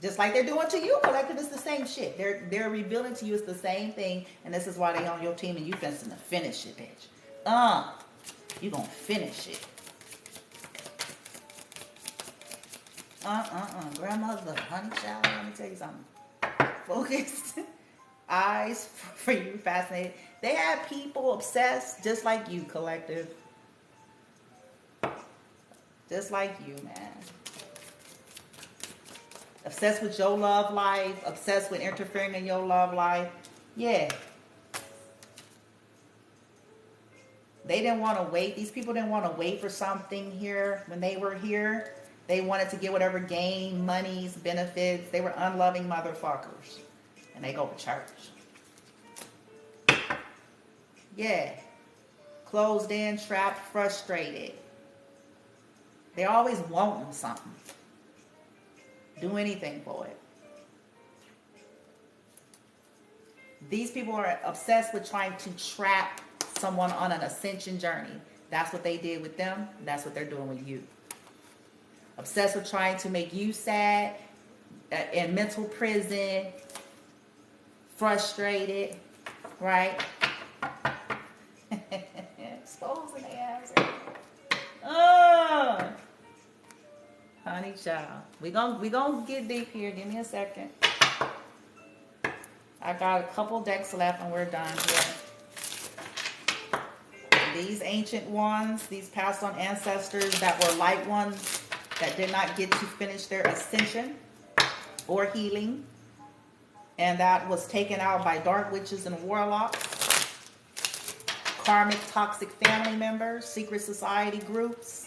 Just like they're doing to you, collective. It's the same shit. They're revealing to you it's the same thing, and this is why they on your team, and you finna finish it, bitch. You gonna finish it. Grandmother, honey child, let me tell you something. Focused eyes for you, fascinated. They have people obsessed just like you, collective. Just like you, man. Obsessed with your love life, obsessed with interfering in your love life. Yeah. They didn't want to wait. These people didn't want to wait for something here when they were here. They wanted to get whatever gain, monies, benefits. They were unloving motherfuckers. And they go to church. Yeah. Closed in, trapped, frustrated. They're always wanting something. Do anything for it. These people are obsessed with trying to trap someone on an ascension journey. That's what they did with them. That's what they're doing with you. Obsessed with trying to make you sad, in mental prison, frustrated, right? Exposing their ass. Honey child. We gonna get deep here. Give me a second. I got a couple decks left and we're done here. These ancient ones, these passed on ancestors that were light ones that did not get to finish their ascension or healing. And that was taken out by dark witches and warlocks. Karmic toxic family members, secret society groups.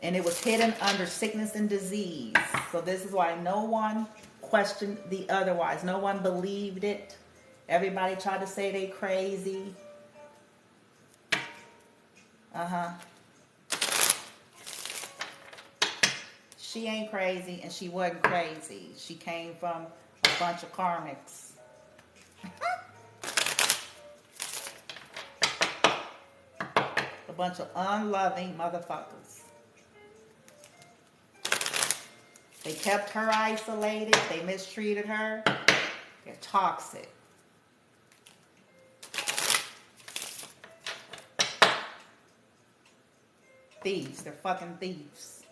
And it was hidden under sickness and disease. So this is why no one questioned the otherwise. No one believed it. Everybody tried to say they crazy. She ain't crazy and she wasn't crazy. She came from a bunch of karmics. A bunch of unloving motherfuckers. They kept her isolated. They mistreated her. They're toxic. Thieves. They're fucking thieves.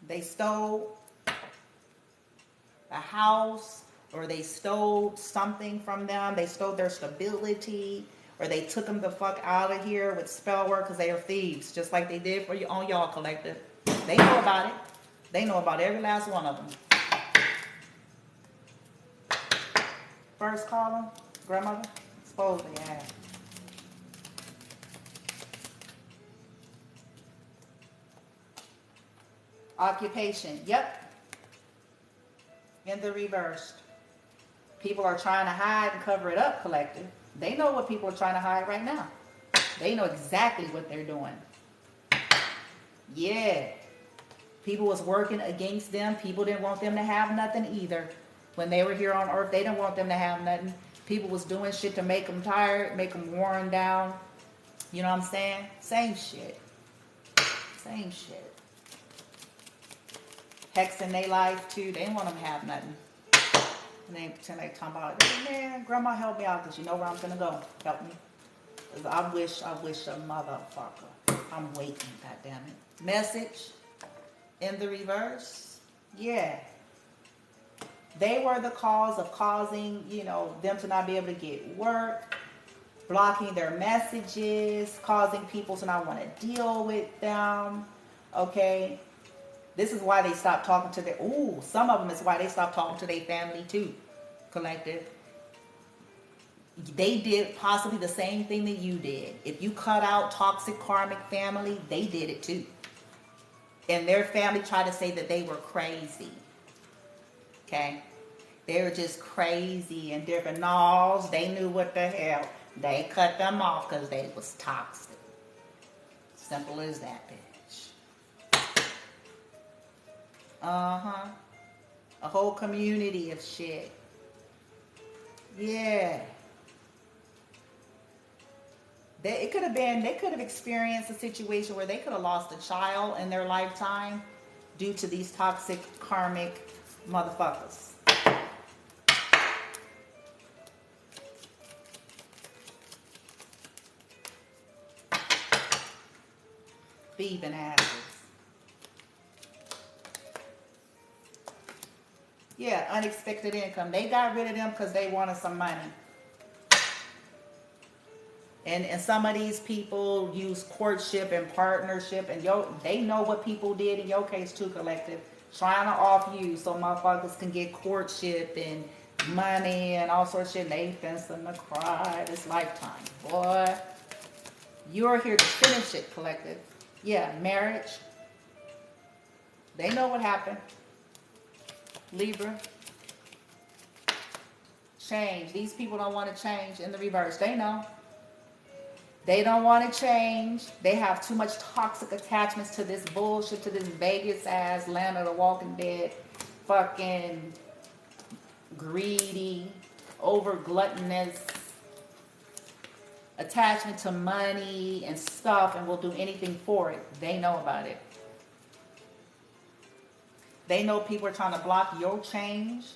They stole a house, or they stole something from them. They stole their stability, or they took them the fuck out of here with spell work because they are thieves, just like they did for you on y'all collective. They know about it. They know about every last one of them. First column, grandmother, expose the ass. Occupation, yep. In the reversed. People are trying to hide and cover it up, collective. They know what people are trying to hide right now. They know exactly what they're doing. Yeah. People was working against them. People didn't want them to have nothing either. When they were here on earth, they didn't want them to have nothing. People was doing shit to make them tired, make them worn down. You know what I'm saying? Same shit. Same shit. Hex in their life too. They didn't want them to have nothing. And they pretend they talking about, hey, man, grandma help me out because you know where I'm gonna go. Help me. Because I wish a motherfucker. I'm waiting, goddammit. Message in the reverse. Yeah. They were the cause of causing, them to not be able to get work, blocking their messages, causing people to not want to deal with them. Okay? This is why they stopped talking to some of them is why they stopped talking to their family too, collective. They did possibly the same thing that you did. If you cut out toxic karmic family, they did it too. And their family tried to say that they were crazy. Okay? They were just crazy and different. No, they knew what the hell. They cut them off because they was toxic. Simple as that, bitch. Uh-huh. A whole community of shit. Yeah. They could have experienced a situation where they could have lost a child in their lifetime due to these toxic karmic motherfuckers. Thieving asses. Yeah, unexpected income. They got rid of them because they wanted some money. And some of these people use courtship and partnership, and they know what people did in your case too, collective. Trying to off you so motherfuckers can get courtship and money and all sorts of shit. And they fencing to cry this lifetime. Boy, you're here to finish it, collective. Yeah, marriage. They know what happened. Libra. Change. These people don't want to change in the reverse. They know. They don't want to change. They have too much toxic attachments to this bullshit, to this Vegas ass land of the walking dead, fucking greedy, over gluttonous attachment to money and stuff, and will do anything for it. They know about it. They know people are trying to block your change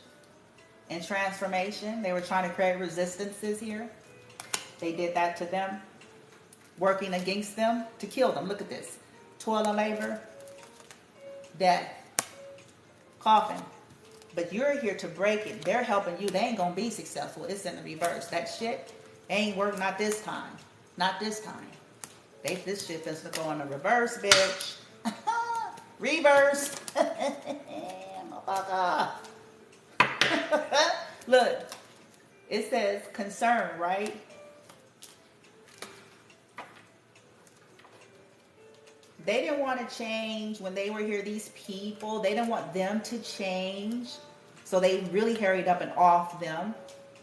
and transformation. They were trying to create resistances here. They did that to them. Working against them to kill them. Look at this. Toil and labor, death, coffin. But you're here to break it. They're helping you. They ain't going to be successful. It's in the reverse. That shit ain't work. Not this time. Not this time. This shit is going to go in the reverse, bitch. Reverse. Motherfucker. Look. It says concern, right? They didn't want to change when they were here. These people, they didn't want them to change. So they really hurried up and off them.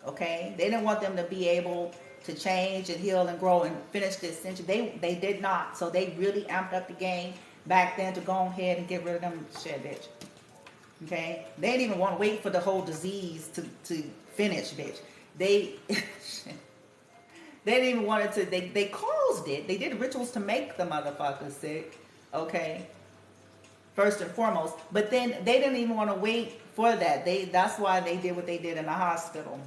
Okay? They didn't want them to be able to change and heal and grow and finish this century. They did not. So they really amped up the game back then to go ahead and get rid of them shit, bitch. Okay? They didn't even want to wait for the whole disease to finish, bitch. They didn't even want it to, they caused it. They did rituals to make the motherfuckers sick. Okay? First and foremost. But then they didn't even want to wait for that. That's why they did what they did in the hospital.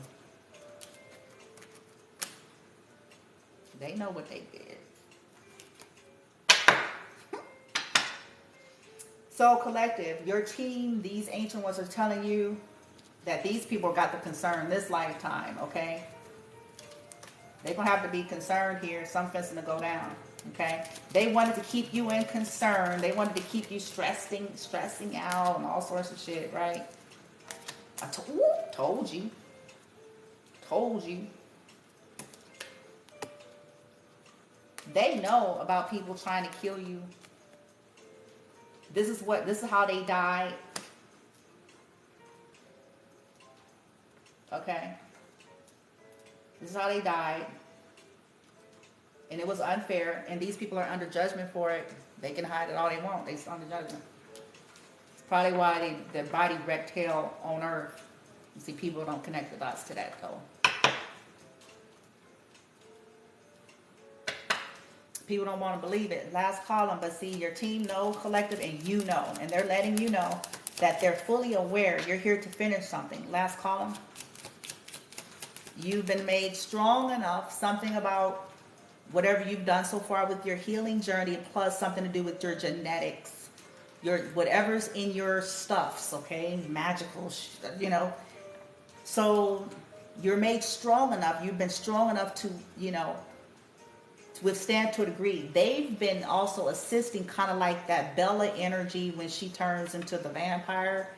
They know what they did. So collective, your team, these ancient ones are telling you that these people got the concern this lifetime, okay? They're going to have to be concerned here. Something's going to go down, okay? They wanted to keep you in concern. They wanted to keep you stressing out and all sorts of shit, right? I told you. Told you. They know about people trying to kill you. This is how they died. Okay? This is how they died. And it was unfair. And these people are under judgment for it. They can hide it all they want. They're under judgment. It's probably why the body wrecked hell on earth. You see, people don't connect the dots to that, though. People don't want to believe it. Last column, but see, your team know, collective, and you know. And they're letting you know that they're fully aware you're here to finish something. Last column. You've been made strong enough, something about whatever you've done so far with your healing journey, plus something to do with your genetics. your whatever's in your stuffs, okay, magical, you know. So you're made strong enough. You've been strong enough to, you know, to withstand to a degree. They've been also assisting, kind of like that Bella energy when she turns into the vampire.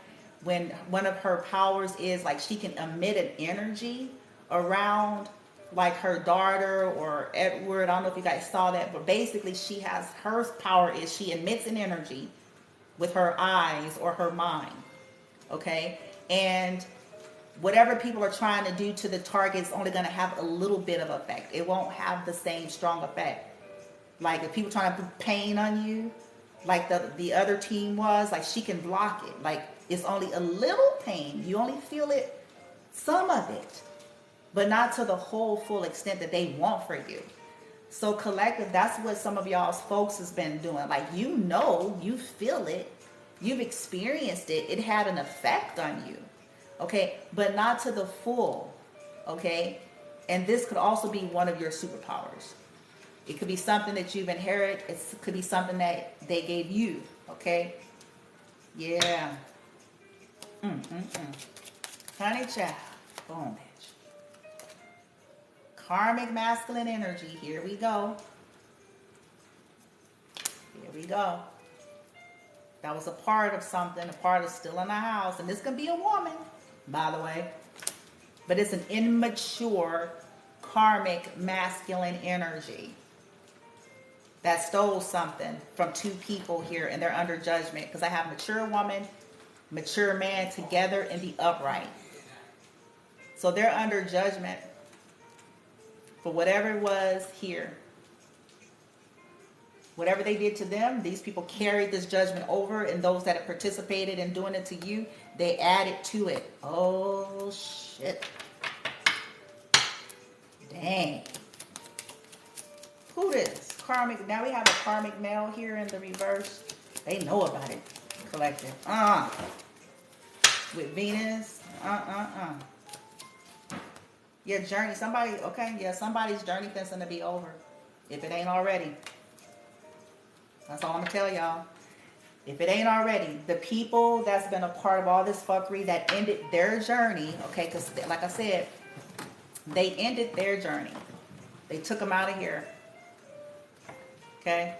When one of her powers is like she can emit an energy around like her daughter or Edward. I don't know if you guys saw that, but basically she has, her power is she emits an energy with her eyes or her mind. Okay? And whatever people are trying to do to the target is only going to have a little bit of effect. It won't have the same strong effect. Like if people trying to put pain on you, like the other team was, like she can block it. Like it's only a little pain. You only feel it, some of it, but not to the whole full extent that they want for you. So collective, that's what some of y'all's folks has been doing. Like, you know, you feel it, you've experienced it, it had an effect on you, okay, but not to the full, okay. And this could also be one of your superpowers. It could be something that you've inherited. It could be something that they gave you, okay. Yeah. Honey child, boom. Karmic masculine energy. Here we go. Here we go. That was a part of something. A part is still in the house. And this can be a woman, by the way. But it's an immature karmic masculine energy that stole something from two people here and they're under judgment. Because I have mature woman, mature man together in the upright. So they're under judgment for whatever it was here. Whatever they did to them, these people carried this judgment over, and those that have participated in doing it to you, they added to it. Oh, shit. Dang. Who this? Karmic. Now we have a karmic male here in the reverse. They know about it. Collective. With Venus. Your journey, somebody, okay, yeah, somebody's journey fencing to be over. If it ain't already. That's all I'm going to tell y'all. If it ain't already, the people that's been a part of all this fuckery that ended their journey, okay, because like I said, they ended their journey. They took them out of here. Okay?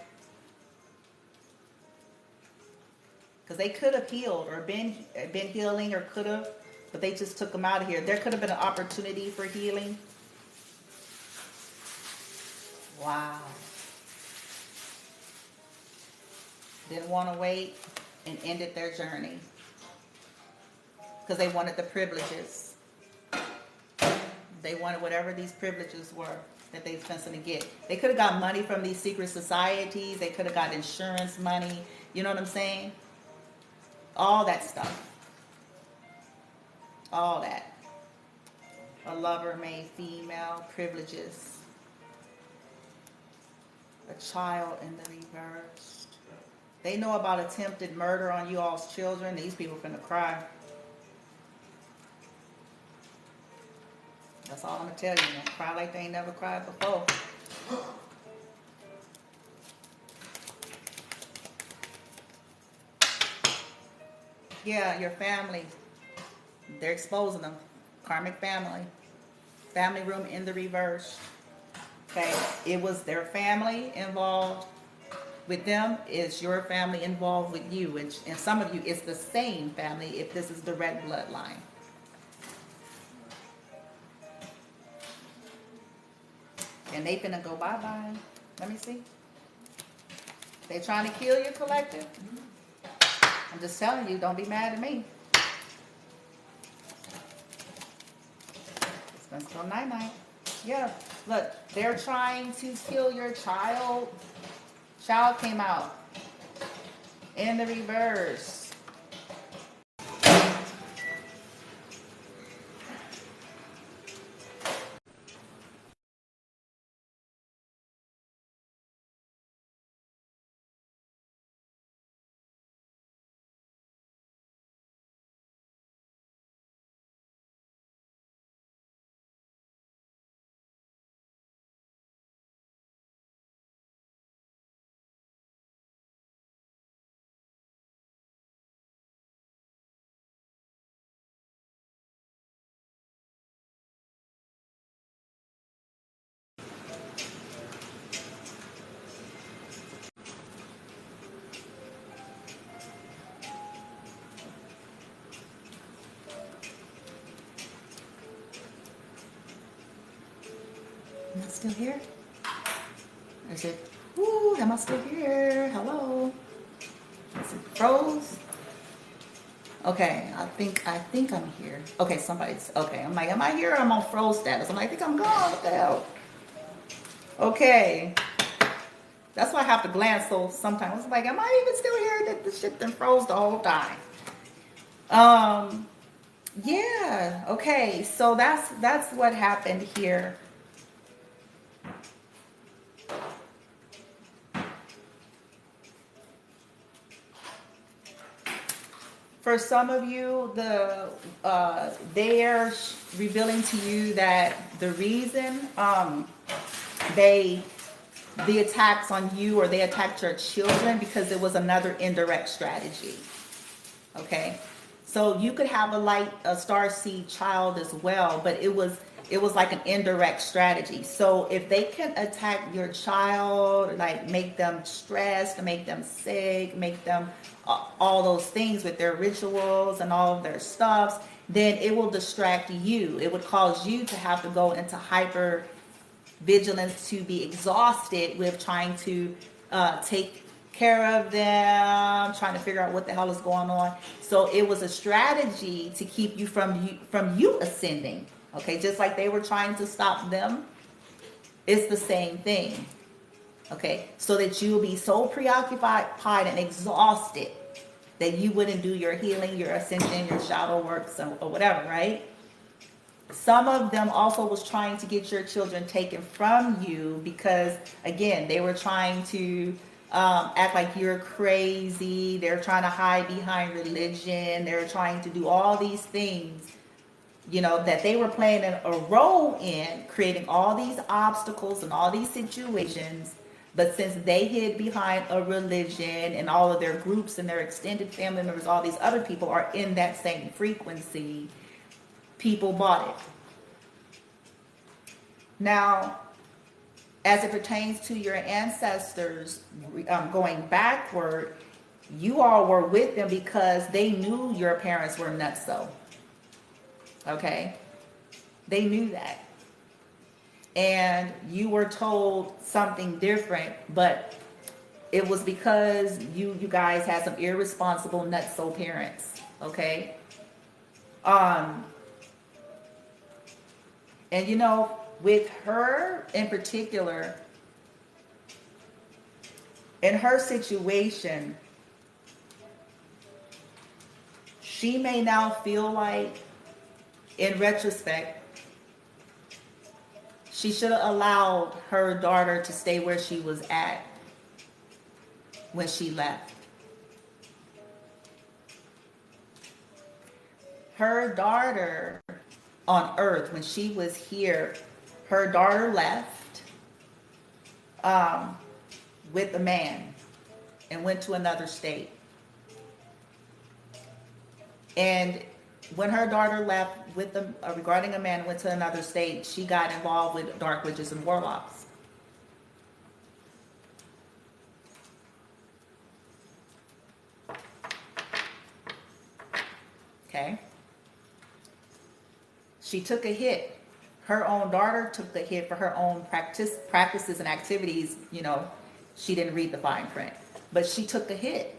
Because they could have healed or been healing or could have, but they just took them out of here. There could have been an opportunity for healing. Wow. Didn't want to wait and ended their journey. Because they wanted the privileges. They wanted whatever these privileges were that they was fencing to get. They could have got money from these secret societies. They could have got insurance money. You know what I'm saying? All that stuff. All that. A lover made female, privileges. A child in the reverse. They know about attempted murder on you all's children. These people finna cry. That's all I'm gonna tell you. Man. Cry like they ain't never cried before. Yeah, your family. They're exposing them. Karmic family. Family room in the reverse. Okay, it was their family involved with them. Is your family involved with you? And some of you, it's the same family if this is direct bloodline. And they finna go bye-bye. Let me see. They trying to kill your collective? I'm just telling you, don't be mad at me. Let's go night-night. Yeah, look, they're trying to kill your child. Child came out in the reverse. Am I still here? Is it? Ooh, am I still here? Hello? Is it froze? Okay, I think I'm here. Okay, somebody's okay. I'm like, am I here? Or I'm on froze status. I'm like, I think I'm gone. What the hell? Okay. That's why I have to glance so sometimes. It's like, am I even still here? That the shit done froze the whole time. Yeah, okay. So that's what happened here. For some of you, they are revealing to you that the reason the attacks on you, or they attacked your children, because it was another indirect strategy. Okay, so you could have a star seed child as well, but it was like an indirect strategy. So if they can attack your child, like make them stressed, make them sick, make them all those things with their rituals and all of their stuffs, then it will distract you. It would cause you to have to go into hyper vigilance, to be exhausted with trying to take care of them, trying to figure out what the hell is going on. So it was a strategy to keep you from you ascending. Okay, just like they were trying to stop them, it's the same thing. Okay, so that you'll be so preoccupied and exhausted that you wouldn't do your healing, your ascension, your shadow works, or whatever, right? Some of them also was trying to get your children taken from you because, again, they were trying to act like you're crazy. They're trying to hide behind religion. They're trying to do all these things, you know, that they were playing a role in, creating all these obstacles and all these situations. But since they hid behind a religion, and all of their groups and their extended family members, all these other people are in that same frequency, people bought it. Now, as it pertains to your ancestors, going backward, you all were with them because they knew your parents were nutso. Okay? They knew that. And you were told something different, but it was because you guys had some irresponsible nutso parents. Okay? And you know, with her in particular, in her situation, she may now feel like, in retrospect, she should have allowed her daughter to stay where she was at when she left. Her daughter on Earth, when she was here, her daughter left with a man and went to another state. And when her daughter left with regarding a man and went to another state, she got involved with dark witches and warlocks. Okay? She took a hit. Her own daughter took the hit for her own practices and activities. You know, she didn't read the fine print, but she took the hit.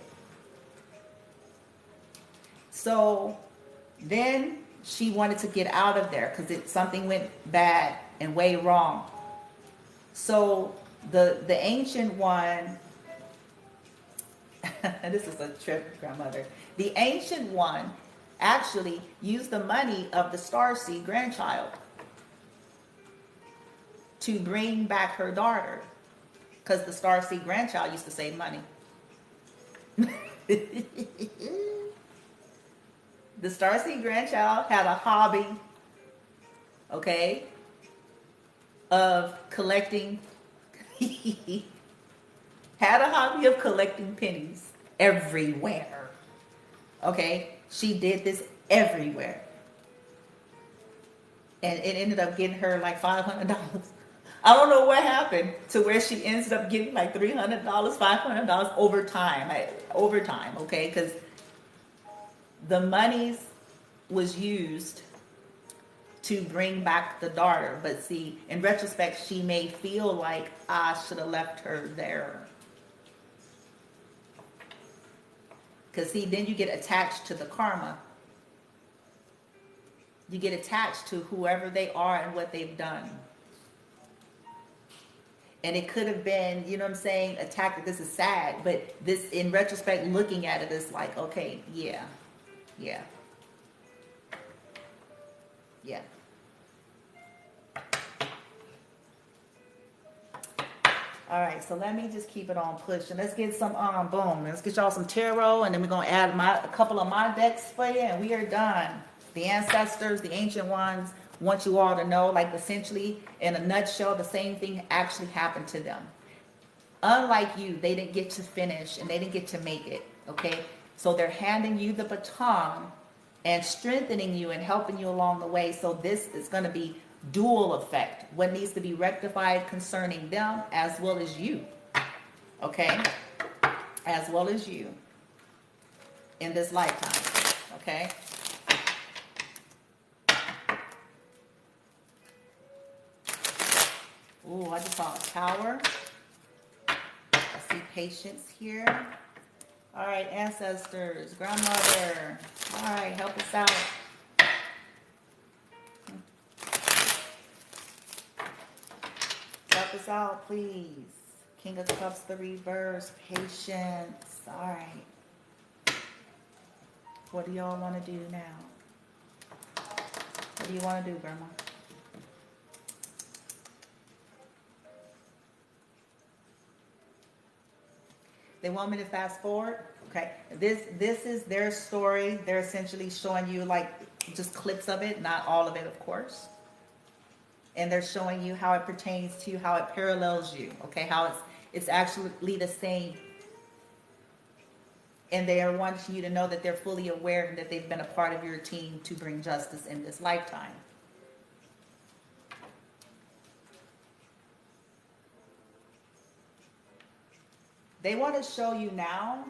So then she wanted to get out of there because something went bad and way wrong. So the ancient one, this is a trip, grandmother. The ancient one actually used the money of the starseed grandchild to bring back her daughter, because the starseed grandchild used to save money. The starseed grandchild had a hobby, okay, of collecting, had a hobby of collecting pennies everywhere, okay? She did this everywhere. And it ended up getting her like $500. I don't know what happened to where she ends up getting like $300, $500 over time, okay? Because the monies was used to bring back the daughter. But see, in retrospect, she may feel like I should have left her there. Because see, then you get attached to the karma. You get attached to whoever they are and what they've done. And it could have been, you know what I'm saying, attacked. This is sad, but this, in retrospect, looking at it, is like, okay, yeah. All right, so let me just keep it on push, and let's get some boom. Let's get y'all some tarot, and then we're gonna add a couple of my decks for you, and we are done. The ancestors, the ancient ones, want you all to know, like, essentially, in a nutshell, the same thing actually happened to them. Unlike you, they didn't get to finish and they didn't get to make it. Okay, so they're handing you the baton and strengthening you and helping you along the way. So this is going to be dual effect. What needs to be rectified concerning them as well as you. Okay, as well as you in this lifetime. Okay. Ooh, I just saw a tower. I see patience here. All right, ancestors, grandmother. All right, help us out. Help us out, please. King of Cups, the reverse, patience. All right. What do y'all want to do now? What do you want to do, Grandma? They want me to fast forward. Okay, this is their story. They're essentially showing you like just clips of it, not all of it, of course. And they're showing you how it pertains to you, how it parallels you. Okay, how it's actually the same. And they are wanting you to know that they're fully aware and that they've been a part of your team to bring justice in this lifetime. They want to show you now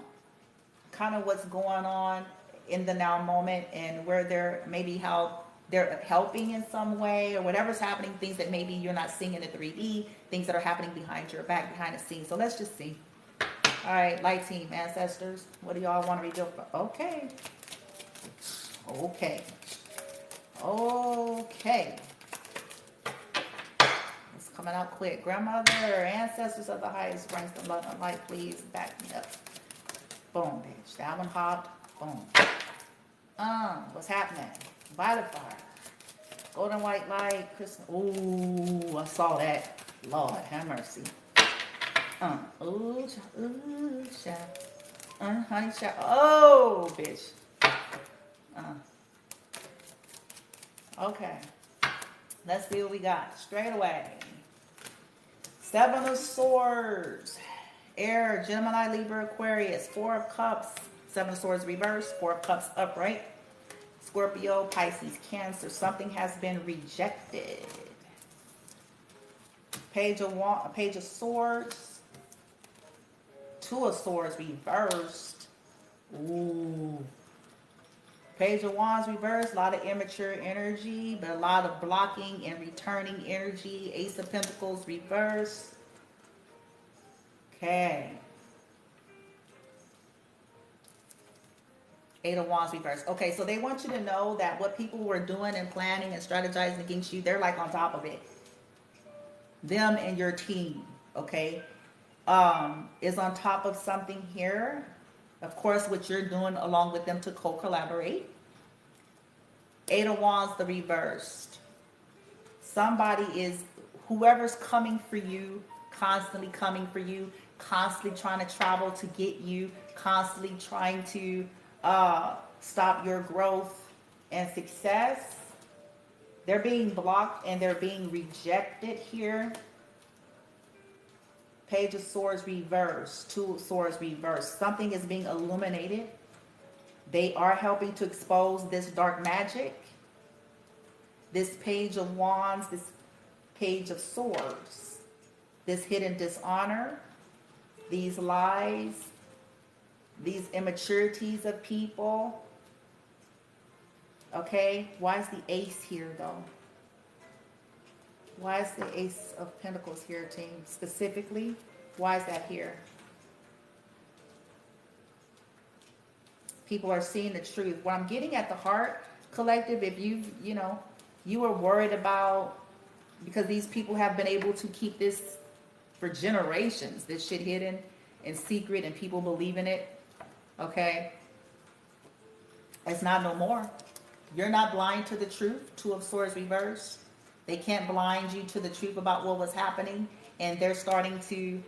kind of what's going on in the now moment and where they're maybe how they're helping in some way or whatever's happening, things that maybe you're not seeing in the 3D, things that are happening behind your back, behind the scenes. So let's just see. All right, light team, ancestors, what do y'all want to reveal? Okay. Coming out quick. Grandmother, ancestors of the highest ranks of love and light, please back me up. Boom, bitch. That one hopped. Boom. What's happening? Violet fire. Golden white light. Crystal. Ooh, I saw that. Lord, have mercy. Ooh, child. Honey, child. Oh, bitch. Okay. Let's see what we got. Straight away. 7 of Swords, Air, Gemini, Libra, Aquarius, 4 of Cups, 7 of Swords reverse, 4 of Cups upright, Scorpio, Pisces, Cancer. Something has been rejected. Page of Swords, 2 of Swords reversed. Ooh. Page of Wands reversed, a lot of immature energy, but a lot of blocking and returning energy. Ace of Pentacles reversed. Okay. 8 of Wands reversed. Okay, so they want you to know that what people were doing and planning and strategizing against you, they're like on top of it. Them and your team, okay, is on top of something here. Of course, what you're doing along with them to co-collaborate. 8 of Wands, the reversed. Somebody is, whoever's coming for you, constantly coming for you, constantly trying to travel to get you, constantly trying to stop your growth and success. They're being blocked and they're being rejected here. Page of Swords reversed, 2 of Swords reversed. Something is being illuminated. They are helping to expose this dark magic. This Page of Wands, this Page of Swords, this hidden dishonor, these lies, these immaturities of people. Okay, why is the Ace here though? Why is the Ace of Pentacles here, team? Specifically, why is that here? People are seeing the truth. What I'm getting at the heart, collective, if you were worried about, because these people have been able to keep this for generations, this shit hidden and secret, and people believe in it, okay? It's not no more. You're not blind to the truth. Two of Swords reversed. They can't blind you to the truth about what was happening, and they're starting to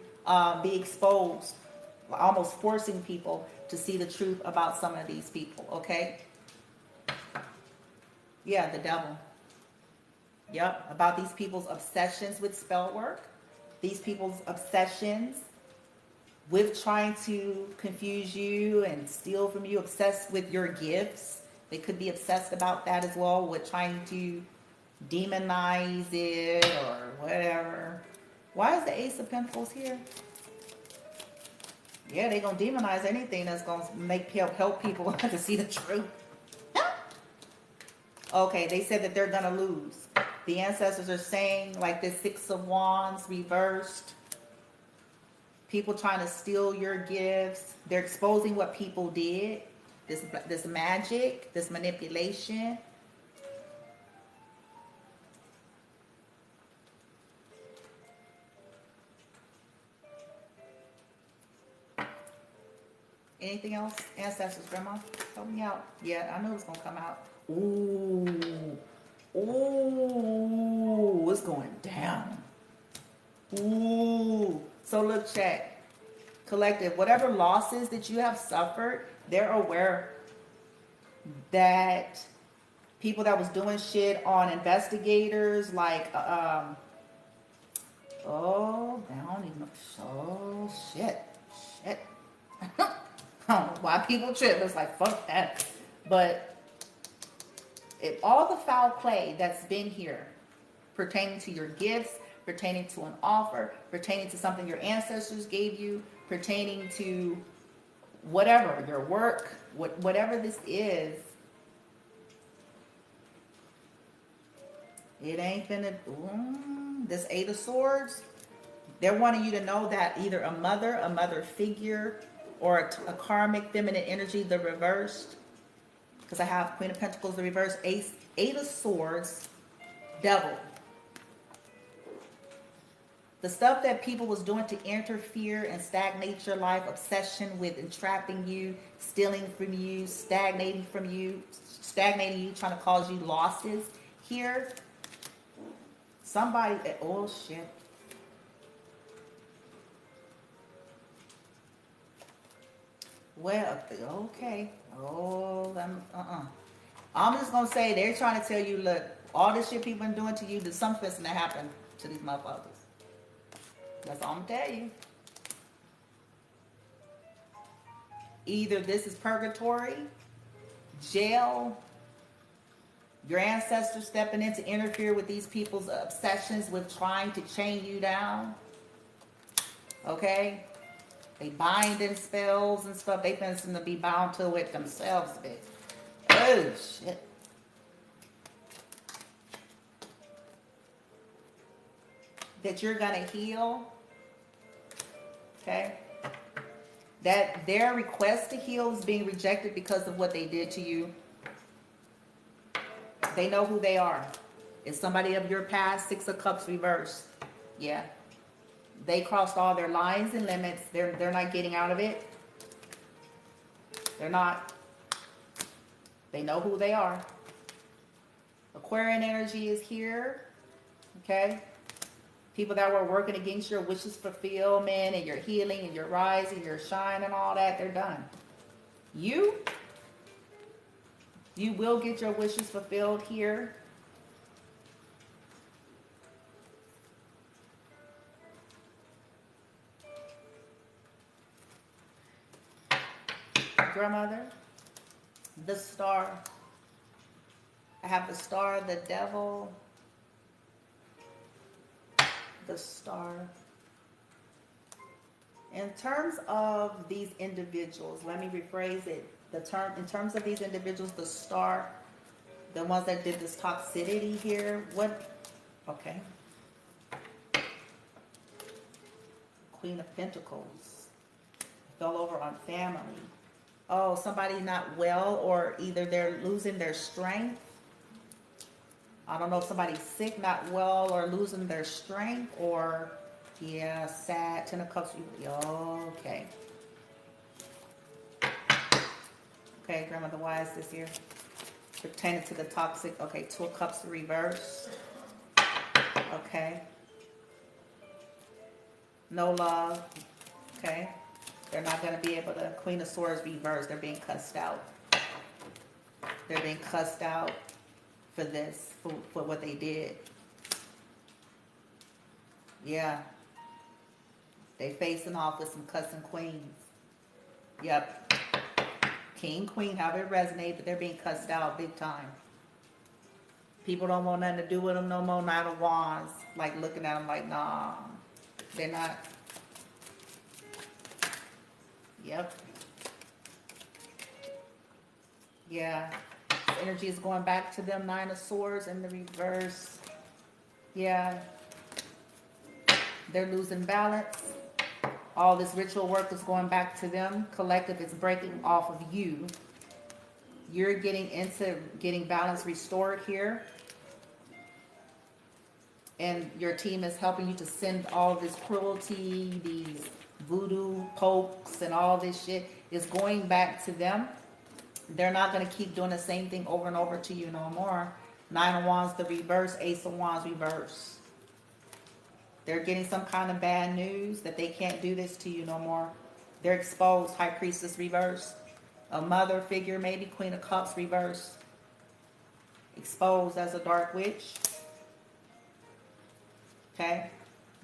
be exposed, almost forcing people to see the truth about some of these people, okay? Yeah, the devil. Yep, about these people's obsessions with spell work, these people's obsessions with trying to confuse you and steal from you, obsessed with your gifts. They could be obsessed about that as well, with trying to demonize it or whatever. Why is the Ace of Pentacles here? Yeah, they're going to demonize anything that's going to help people to see the truth. Okay, they said that they're going to lose. The ancestors are saying, like this Six of Wands reversed. People trying to steal your gifts. They're exposing what people did. This magic, this manipulation. Anything else? Ancestors, Grandma, help me out. Yeah, I knew it was going to come out. Ooh. Ooh, it's going down. Ooh. So look, check. Collective, whatever losses that you have suffered, they're aware that people that was doing shit on investigators, like, I don't even know. Oh, shit. I don't know why people trip. It's like, fuck that. But if all the foul play that's been here pertaining to your gifts, pertaining to an offer, pertaining to something your ancestors gave you, pertaining to whatever, your work, whatever this is, it ain't gonna, this Eight of Swords, they're wanting you to know that either a mother figure, or a karmic feminine energy, the reversed, because I have Queen of Pentacles, the reverse, Eight of Swords, Devil. The stuff that people was doing to interfere and stagnate your life, obsession with entrapping you, stealing from you, stagnating you, trying to cause you losses here. Somebody, oh shit. Well, okay. Oh, I'm just going to say, they're trying to tell you, look, all this shit people been doing to you, there's something that's going to happen to these motherfuckers. That's all I'm going to tell you. Either this is purgatory, jail, your ancestors stepping in to interfere with these people's obsessions with trying to chain you down. Okay? They bind in spells and stuff. They think to be bound to it themselves, bitch. Oh, shit. That you're going to heal. Okay? That their request to heal is being rejected because of what they did to you. They know who they are. It's somebody of your past, Six of Cups reversed. Yeah. They crossed all their lines and limits. They're not getting out of it. They're not. They know who they are. Aquarian energy is here. Okay? People that were working against your wishes fulfillment and your healing and your rising, your shine and all that, they're done. You will get your wishes fulfilled here. Grandmother, the Star. I have the Star, the Devil, the Star. In terms of these individuals, let me rephrase it. In terms of these individuals, the Star, the ones that did this toxicity here, okay. Queen of Pentacles. Fell over on family. Oh, somebody not well, or either they're losing their strength. I don't know if somebody's sick, not well, or losing their strength, or, yeah, sad. Ten of Cups. Okay. Okay, Grandmother Wise this year. Pertaining to the toxic. Okay, Two of Cups reverse. Okay. No love. Okay. They're not going to be able to. Queen of Swords reverse. They're being cussed out. They're being cussed out for this, for what they did. Yeah. They facing off with some cussing queens. Yep. King, queen, however it resonates, but they're being cussed out big time. People don't want nothing to do with them no more. Knight of Wands. Like looking at them like, nah. They're not. Yep. Yeah. This energy is going back to them. Nine of Swords in the reverse. Yeah. They're losing balance. All this ritual work is going back to them. Collective is breaking off of you. You're getting into getting balance restored here. And your team is helping you to send all this cruelty, these voodoo pokes and all this shit is going back to them. They're not going to keep doing the same thing over and over to you no more. Nine of Wands, the reverse. Ace of Wands, reverse. They're getting some kind of bad news that they can't do this to you no more. They're exposed. High Priestess, reverse. A mother figure, maybe. Queen of Cups, reverse. Exposed as a dark witch. Okay.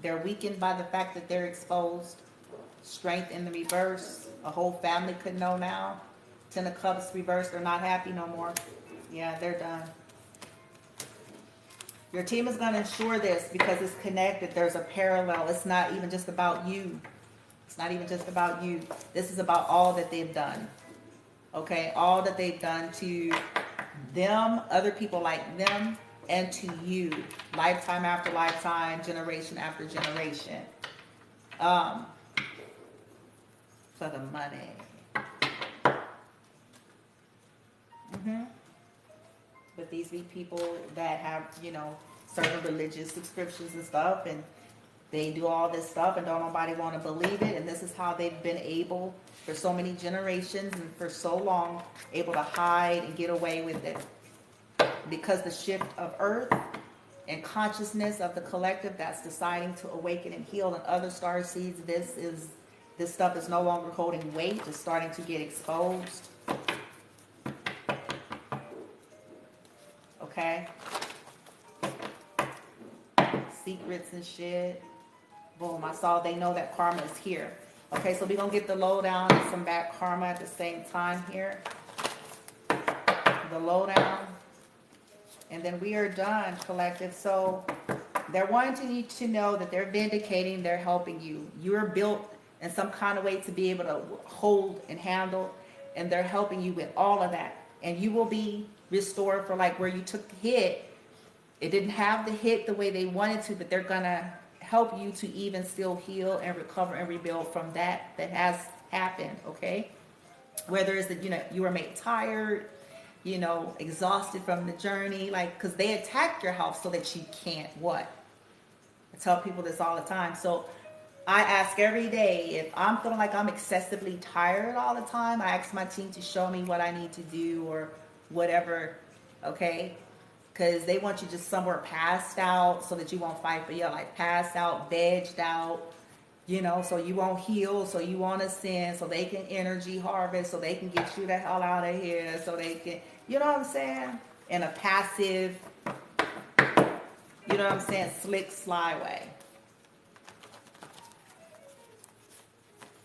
They're weakened by the fact that they're exposed. Strength in the reverse. A whole family could know now. Ten of Cups, reverse. They're not happy no more. Yeah, they're done. Your team is going to ensure this because it's connected. There's a parallel. It's not even just about you. It's not even just about you. This is about all that they've done. Okay? All that they've done to them, other people like them, and to you. Lifetime after lifetime, generation after generation. For the money. But these be people that have, you know, certain religious subscriptions and stuff, and they do all this stuff and don't nobody want to believe it. And this is how they've been able, for so many generations and for so long, able to hide and get away with it. Because the shift of earth and consciousness of the collective that's deciding to awaken and heal, and other star seeds, this stuff is no longer holding weight. It's starting to get exposed. Okay? Secrets and shit. Boom. I saw they know that karma is here. Okay, so we're going to get the lowdown and some back karma at the same time here. The lowdown. And then we are done, collective. So they're wanting you to know that they're vindicating, they're helping you. You're built in some kind of way to be able to hold and handle, and they're helping you with all of that. And you will be restored for like where you took the hit. It didn't have the hit the way they wanted to, but they're gonna help you to even still heal and recover and rebuild from that has happened. Okay, whether it's that, you know, you were made tired, you know, exhausted from the journey, like, because they attack your health so that you can't what? I tell people this all the time. So I ask every day, if I'm feeling like I'm excessively tired all the time, I ask my team to show me what I need to do or whatever, okay? Because they want you just somewhere passed out so that you won't fight for your life. Passed out, vegged out, you know, so you won't heal, so you won't ascend, so they can energy harvest, so they can get you the hell out of here, so they can, you know what I'm saying? In a passive, you know what I'm saying, slick, sly way.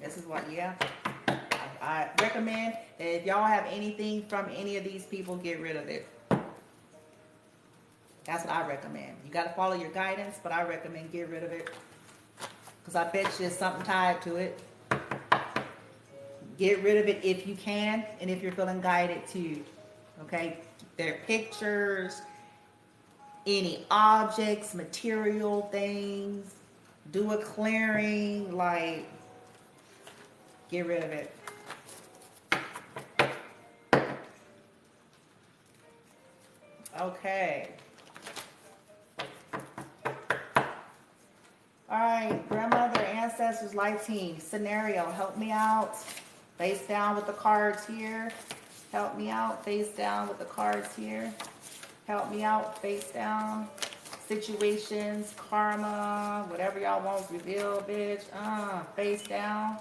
This is what, yeah. I recommend that if y'all have anything from any of these people, get rid of it. That's what I recommend. You got to follow your guidance, but I recommend get rid of it. Because I bet you there's something tied to it. Get rid of it if you can, and if you're feeling guided to. Okay? Their pictures, any objects, material things, Do a clearing, like, get rid of it. Okay. All right, grandmother, ancestors, light team, scenario, help me out. Face down with the cards here. Help me out, face down with the cards here. Help me out, face down. Situations, karma, whatever y'all want, reveal, bitch. Face down.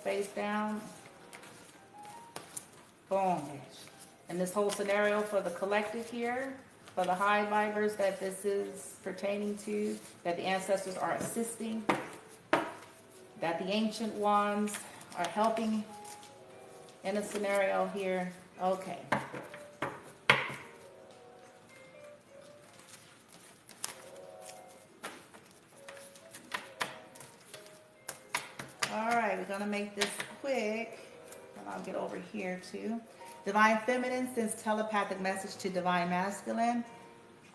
Face down. Boom, bitch. And this whole scenario for the collective here, for the high vibers that this is pertaining to, that the ancestors are assisting, that the ancient ones are helping in a scenario here. Okay. All right, we're going to make this quick. And I'll get over here too. Divine Feminine sends telepathic message to Divine Masculine.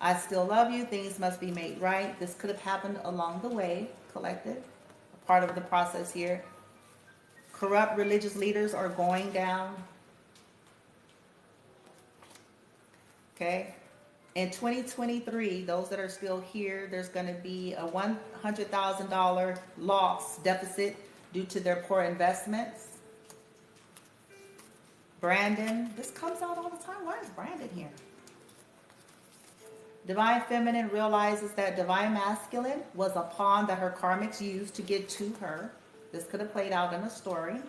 I still love you. Things must be made right. This could have happened along the way, collective. A part of the process here. Corrupt religious leaders are going down. Okay. In 2023, those that are still here, there's going to be a $100,000 loss deficit due to their poor investments. Brandon, this comes out all the time. Why is Brandon here? Divine Feminine realizes that Divine Masculine was a pawn that her karmics used to get to her. This could have played out in a story.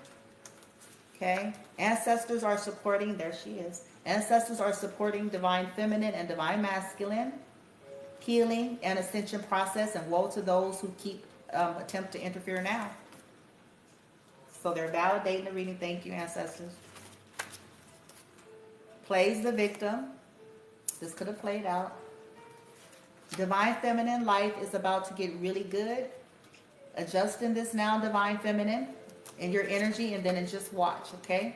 Okay. Ancestors are supporting, there she is. Ancestors are supporting Divine Feminine and Divine Masculine healing and ascension process, and woe to those who keep attempt to interfere now. So they're validating the reading. Thank you, ancestors. Plays the victim. This could have played out. Divine Feminine life is about to get really good. Adjust in this now, Divine Feminine, in your energy, and then just watch, okay?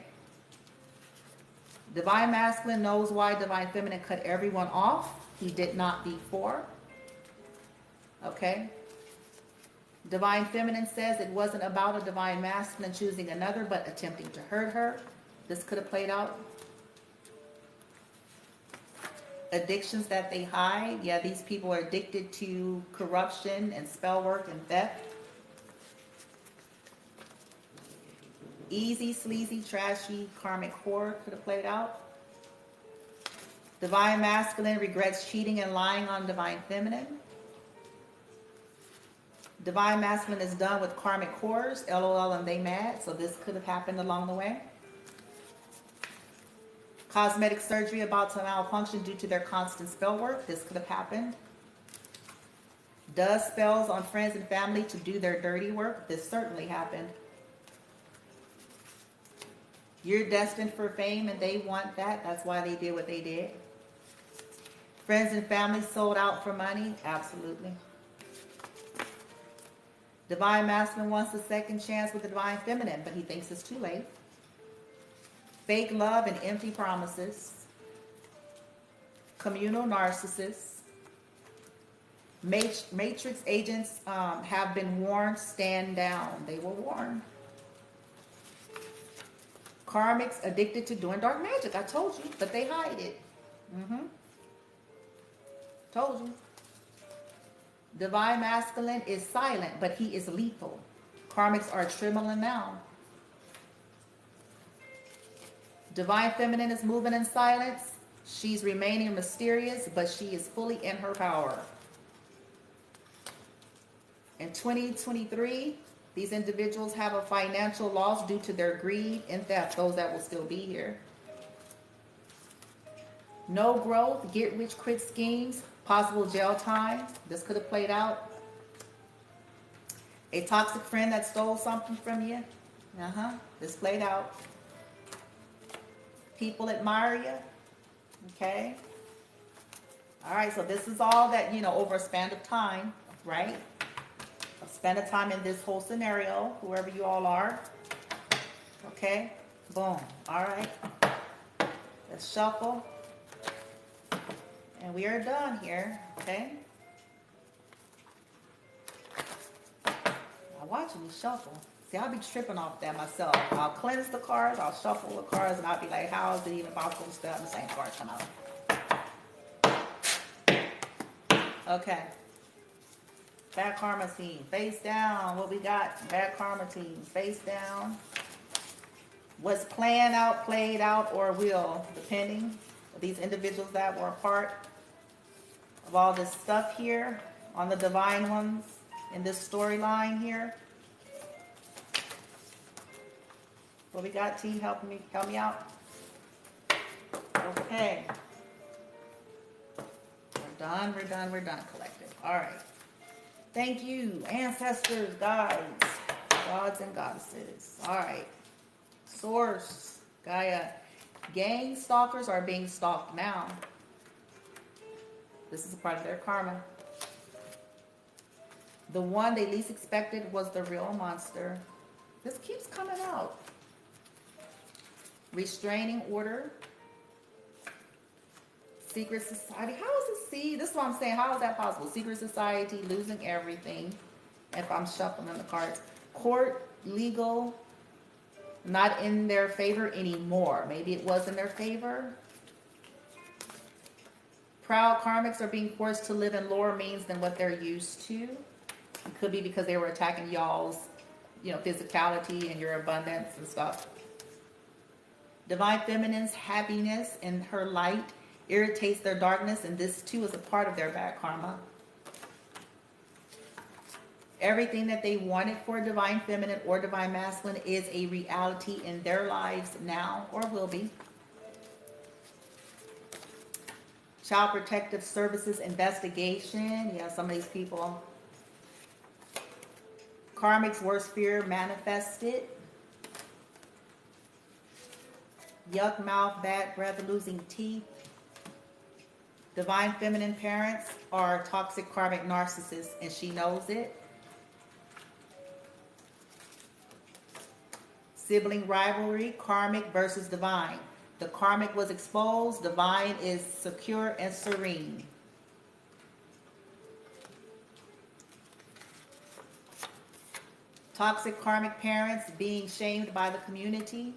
Divine Masculine knows why Divine Feminine cut everyone off. He did not before. Okay? Divine Feminine says it wasn't about a Divine Masculine choosing another, but attempting to hurt her. This could have played out. Addictions that they hide. Yeah, these people are addicted to corruption and spell work and theft. Easy, sleazy, trashy, karmic whore could have played out. Divine Masculine regrets cheating and lying on Divine Feminine. Divine Masculine is done with karmic whores, LOL, and they mad. So this could have happened along the way. Cosmetic surgery about to malfunction due to their constant spell work. This could have happened. Does spells on friends and family to do their dirty work. This certainly happened. You're destined for fame and they want that. That's why they did what they did. Friends and family sold out for money. Absolutely. Divine Masculine wants a second chance with the Divine Feminine, but he thinks it's too late. Fake love and empty promises. Communal narcissists. Matrix agents have been warned, stand down. They were warned. Karmics addicted to doing dark magic. I told you, but they hide it. Told you. Divine Masculine is silent, but he is lethal. Karmics are trembling now. Divine Feminine is moving in silence. She's remaining mysterious, but she is fully in her power. In 2023, these individuals have a financial loss due to their greed and theft, those that will still be here. No growth, get rich quick schemes, possible jail time. This could have played out. A toxic friend that stole something from you. This played out. People admire you. Okay. All right, so this is all that, over a span of time, right? A span of time in this whole scenario, whoever you all are. Okay. Boom. All right. Let's shuffle. And we are done here. Okay. watch you shuffle. See, I'll be tripping off that myself. I'll cleanse the cards, I'll shuffle the cards, and I'll be like, how is it even possible to still have the same cards come out? Okay. Bad karma team, face down. What we got? Bad karma team, face down. What's playing out, played out, or will, depending on these individuals that were a part of all this stuff here on the divine ones in this storyline here. What we got, T? Help me out. Okay. We're done, collective. All right. Thank you, ancestors, guides, gods and goddesses. All right. Source, Gaia. Gang stalkers are being stalked now. This is a part of their karma. The one they least expected was the real monster. This keeps coming out. Restraining order. Secret society. How is it? See, this is what I'm saying. How is that possible? Secret society, losing everything. If I'm shuffling the cards. Court, legal, not in their favor anymore. Maybe it was in their favor. Proud karmics are being forced to live in lower means than what they're used to. It could be because they were attacking y'all's, physicality and your abundance and stuff. Divine feminine's happiness and her light irritates their darkness, and this too is a part of their bad karma. Everything that they wanted for divine feminine or divine masculine is a reality in their lives now or will be. Child Protective Services investigation. Yeah, some of these people. Karmic's worst fear manifested. Yuck mouth, bad breath, losing teeth. Divine feminine parents are toxic karmic narcissists, and she knows it. Sibling rivalry, karmic versus divine. The karmic was exposed, divine is secure and serene. Toxic karmic parents being shamed by the community.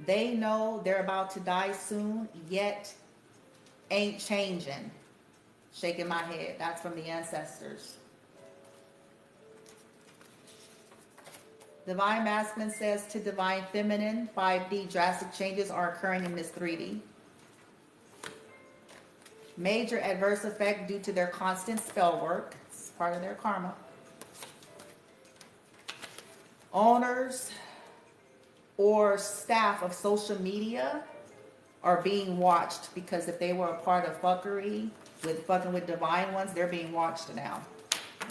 They know they're about to die soon, yet ain't changing. Shaking my head. That's from the ancestors. Divine masculine says to divine feminine, 5D drastic changes are occurring in this 3D. Major adverse effect due to their constant spell work. It's part of their karma. Owners or staff of social media are being watched, because if they were a part of fucking with divine ones, they're being watched now.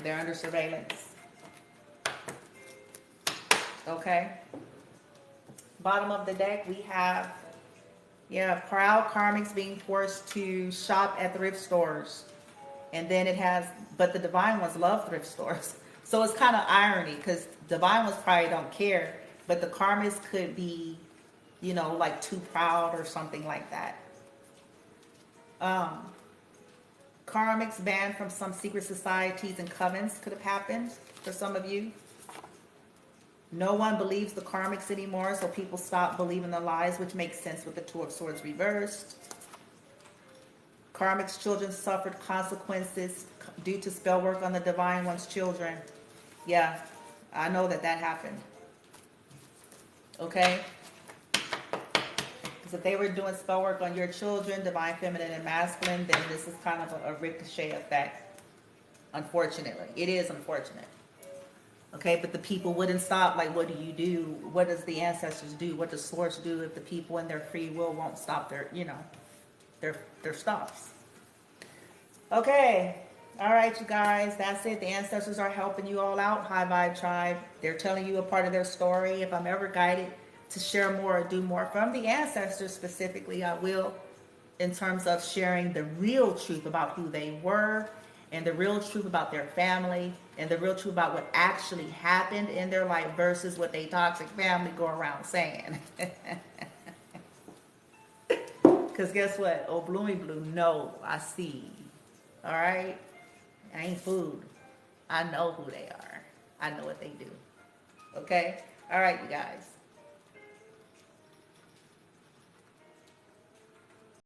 They're under surveillance. Okay. Bottom of the deck, we have, proud karmics being forced to shop at thrift stores. And then it has, but the divine ones love thrift stores. So it's kind of irony, because divine ones probably don't care, but the karmics could be, like too proud or something like that. Karmics banned from some secret societies and covens could have happened for some of you. No one believes the karmics anymore, so people stop believing the lies, which makes sense with the Two of Swords reversed. Karmics' children suffered consequences due to spell work on the divine one's children. Yeah, I know that happened. Okay? Because if they were doing spell work on your children, divine feminine and masculine, then this is kind of a ricochet effect. Unfortunately. It is unfortunate. Okay, but the people wouldn't stop. Like, what do you do? What does the ancestors do? What does Source do if the people in their free will won't stop their, their stops? Okay. All right, you guys. That's it. The ancestors are helping you all out. High Vibe Tribe. They're telling you a part of their story. If I'm ever guided to share more or do more from the ancestors specifically, I will, in terms of sharing the real truth about who they were, and the real truth about their family, and the real truth about what actually happened in their life versus what they toxic family go around saying. Because guess what? Oh, Bloomy Blue, no, I see. All right? I ain't food. I know who they are. I know what they do. Okay? All right, you guys.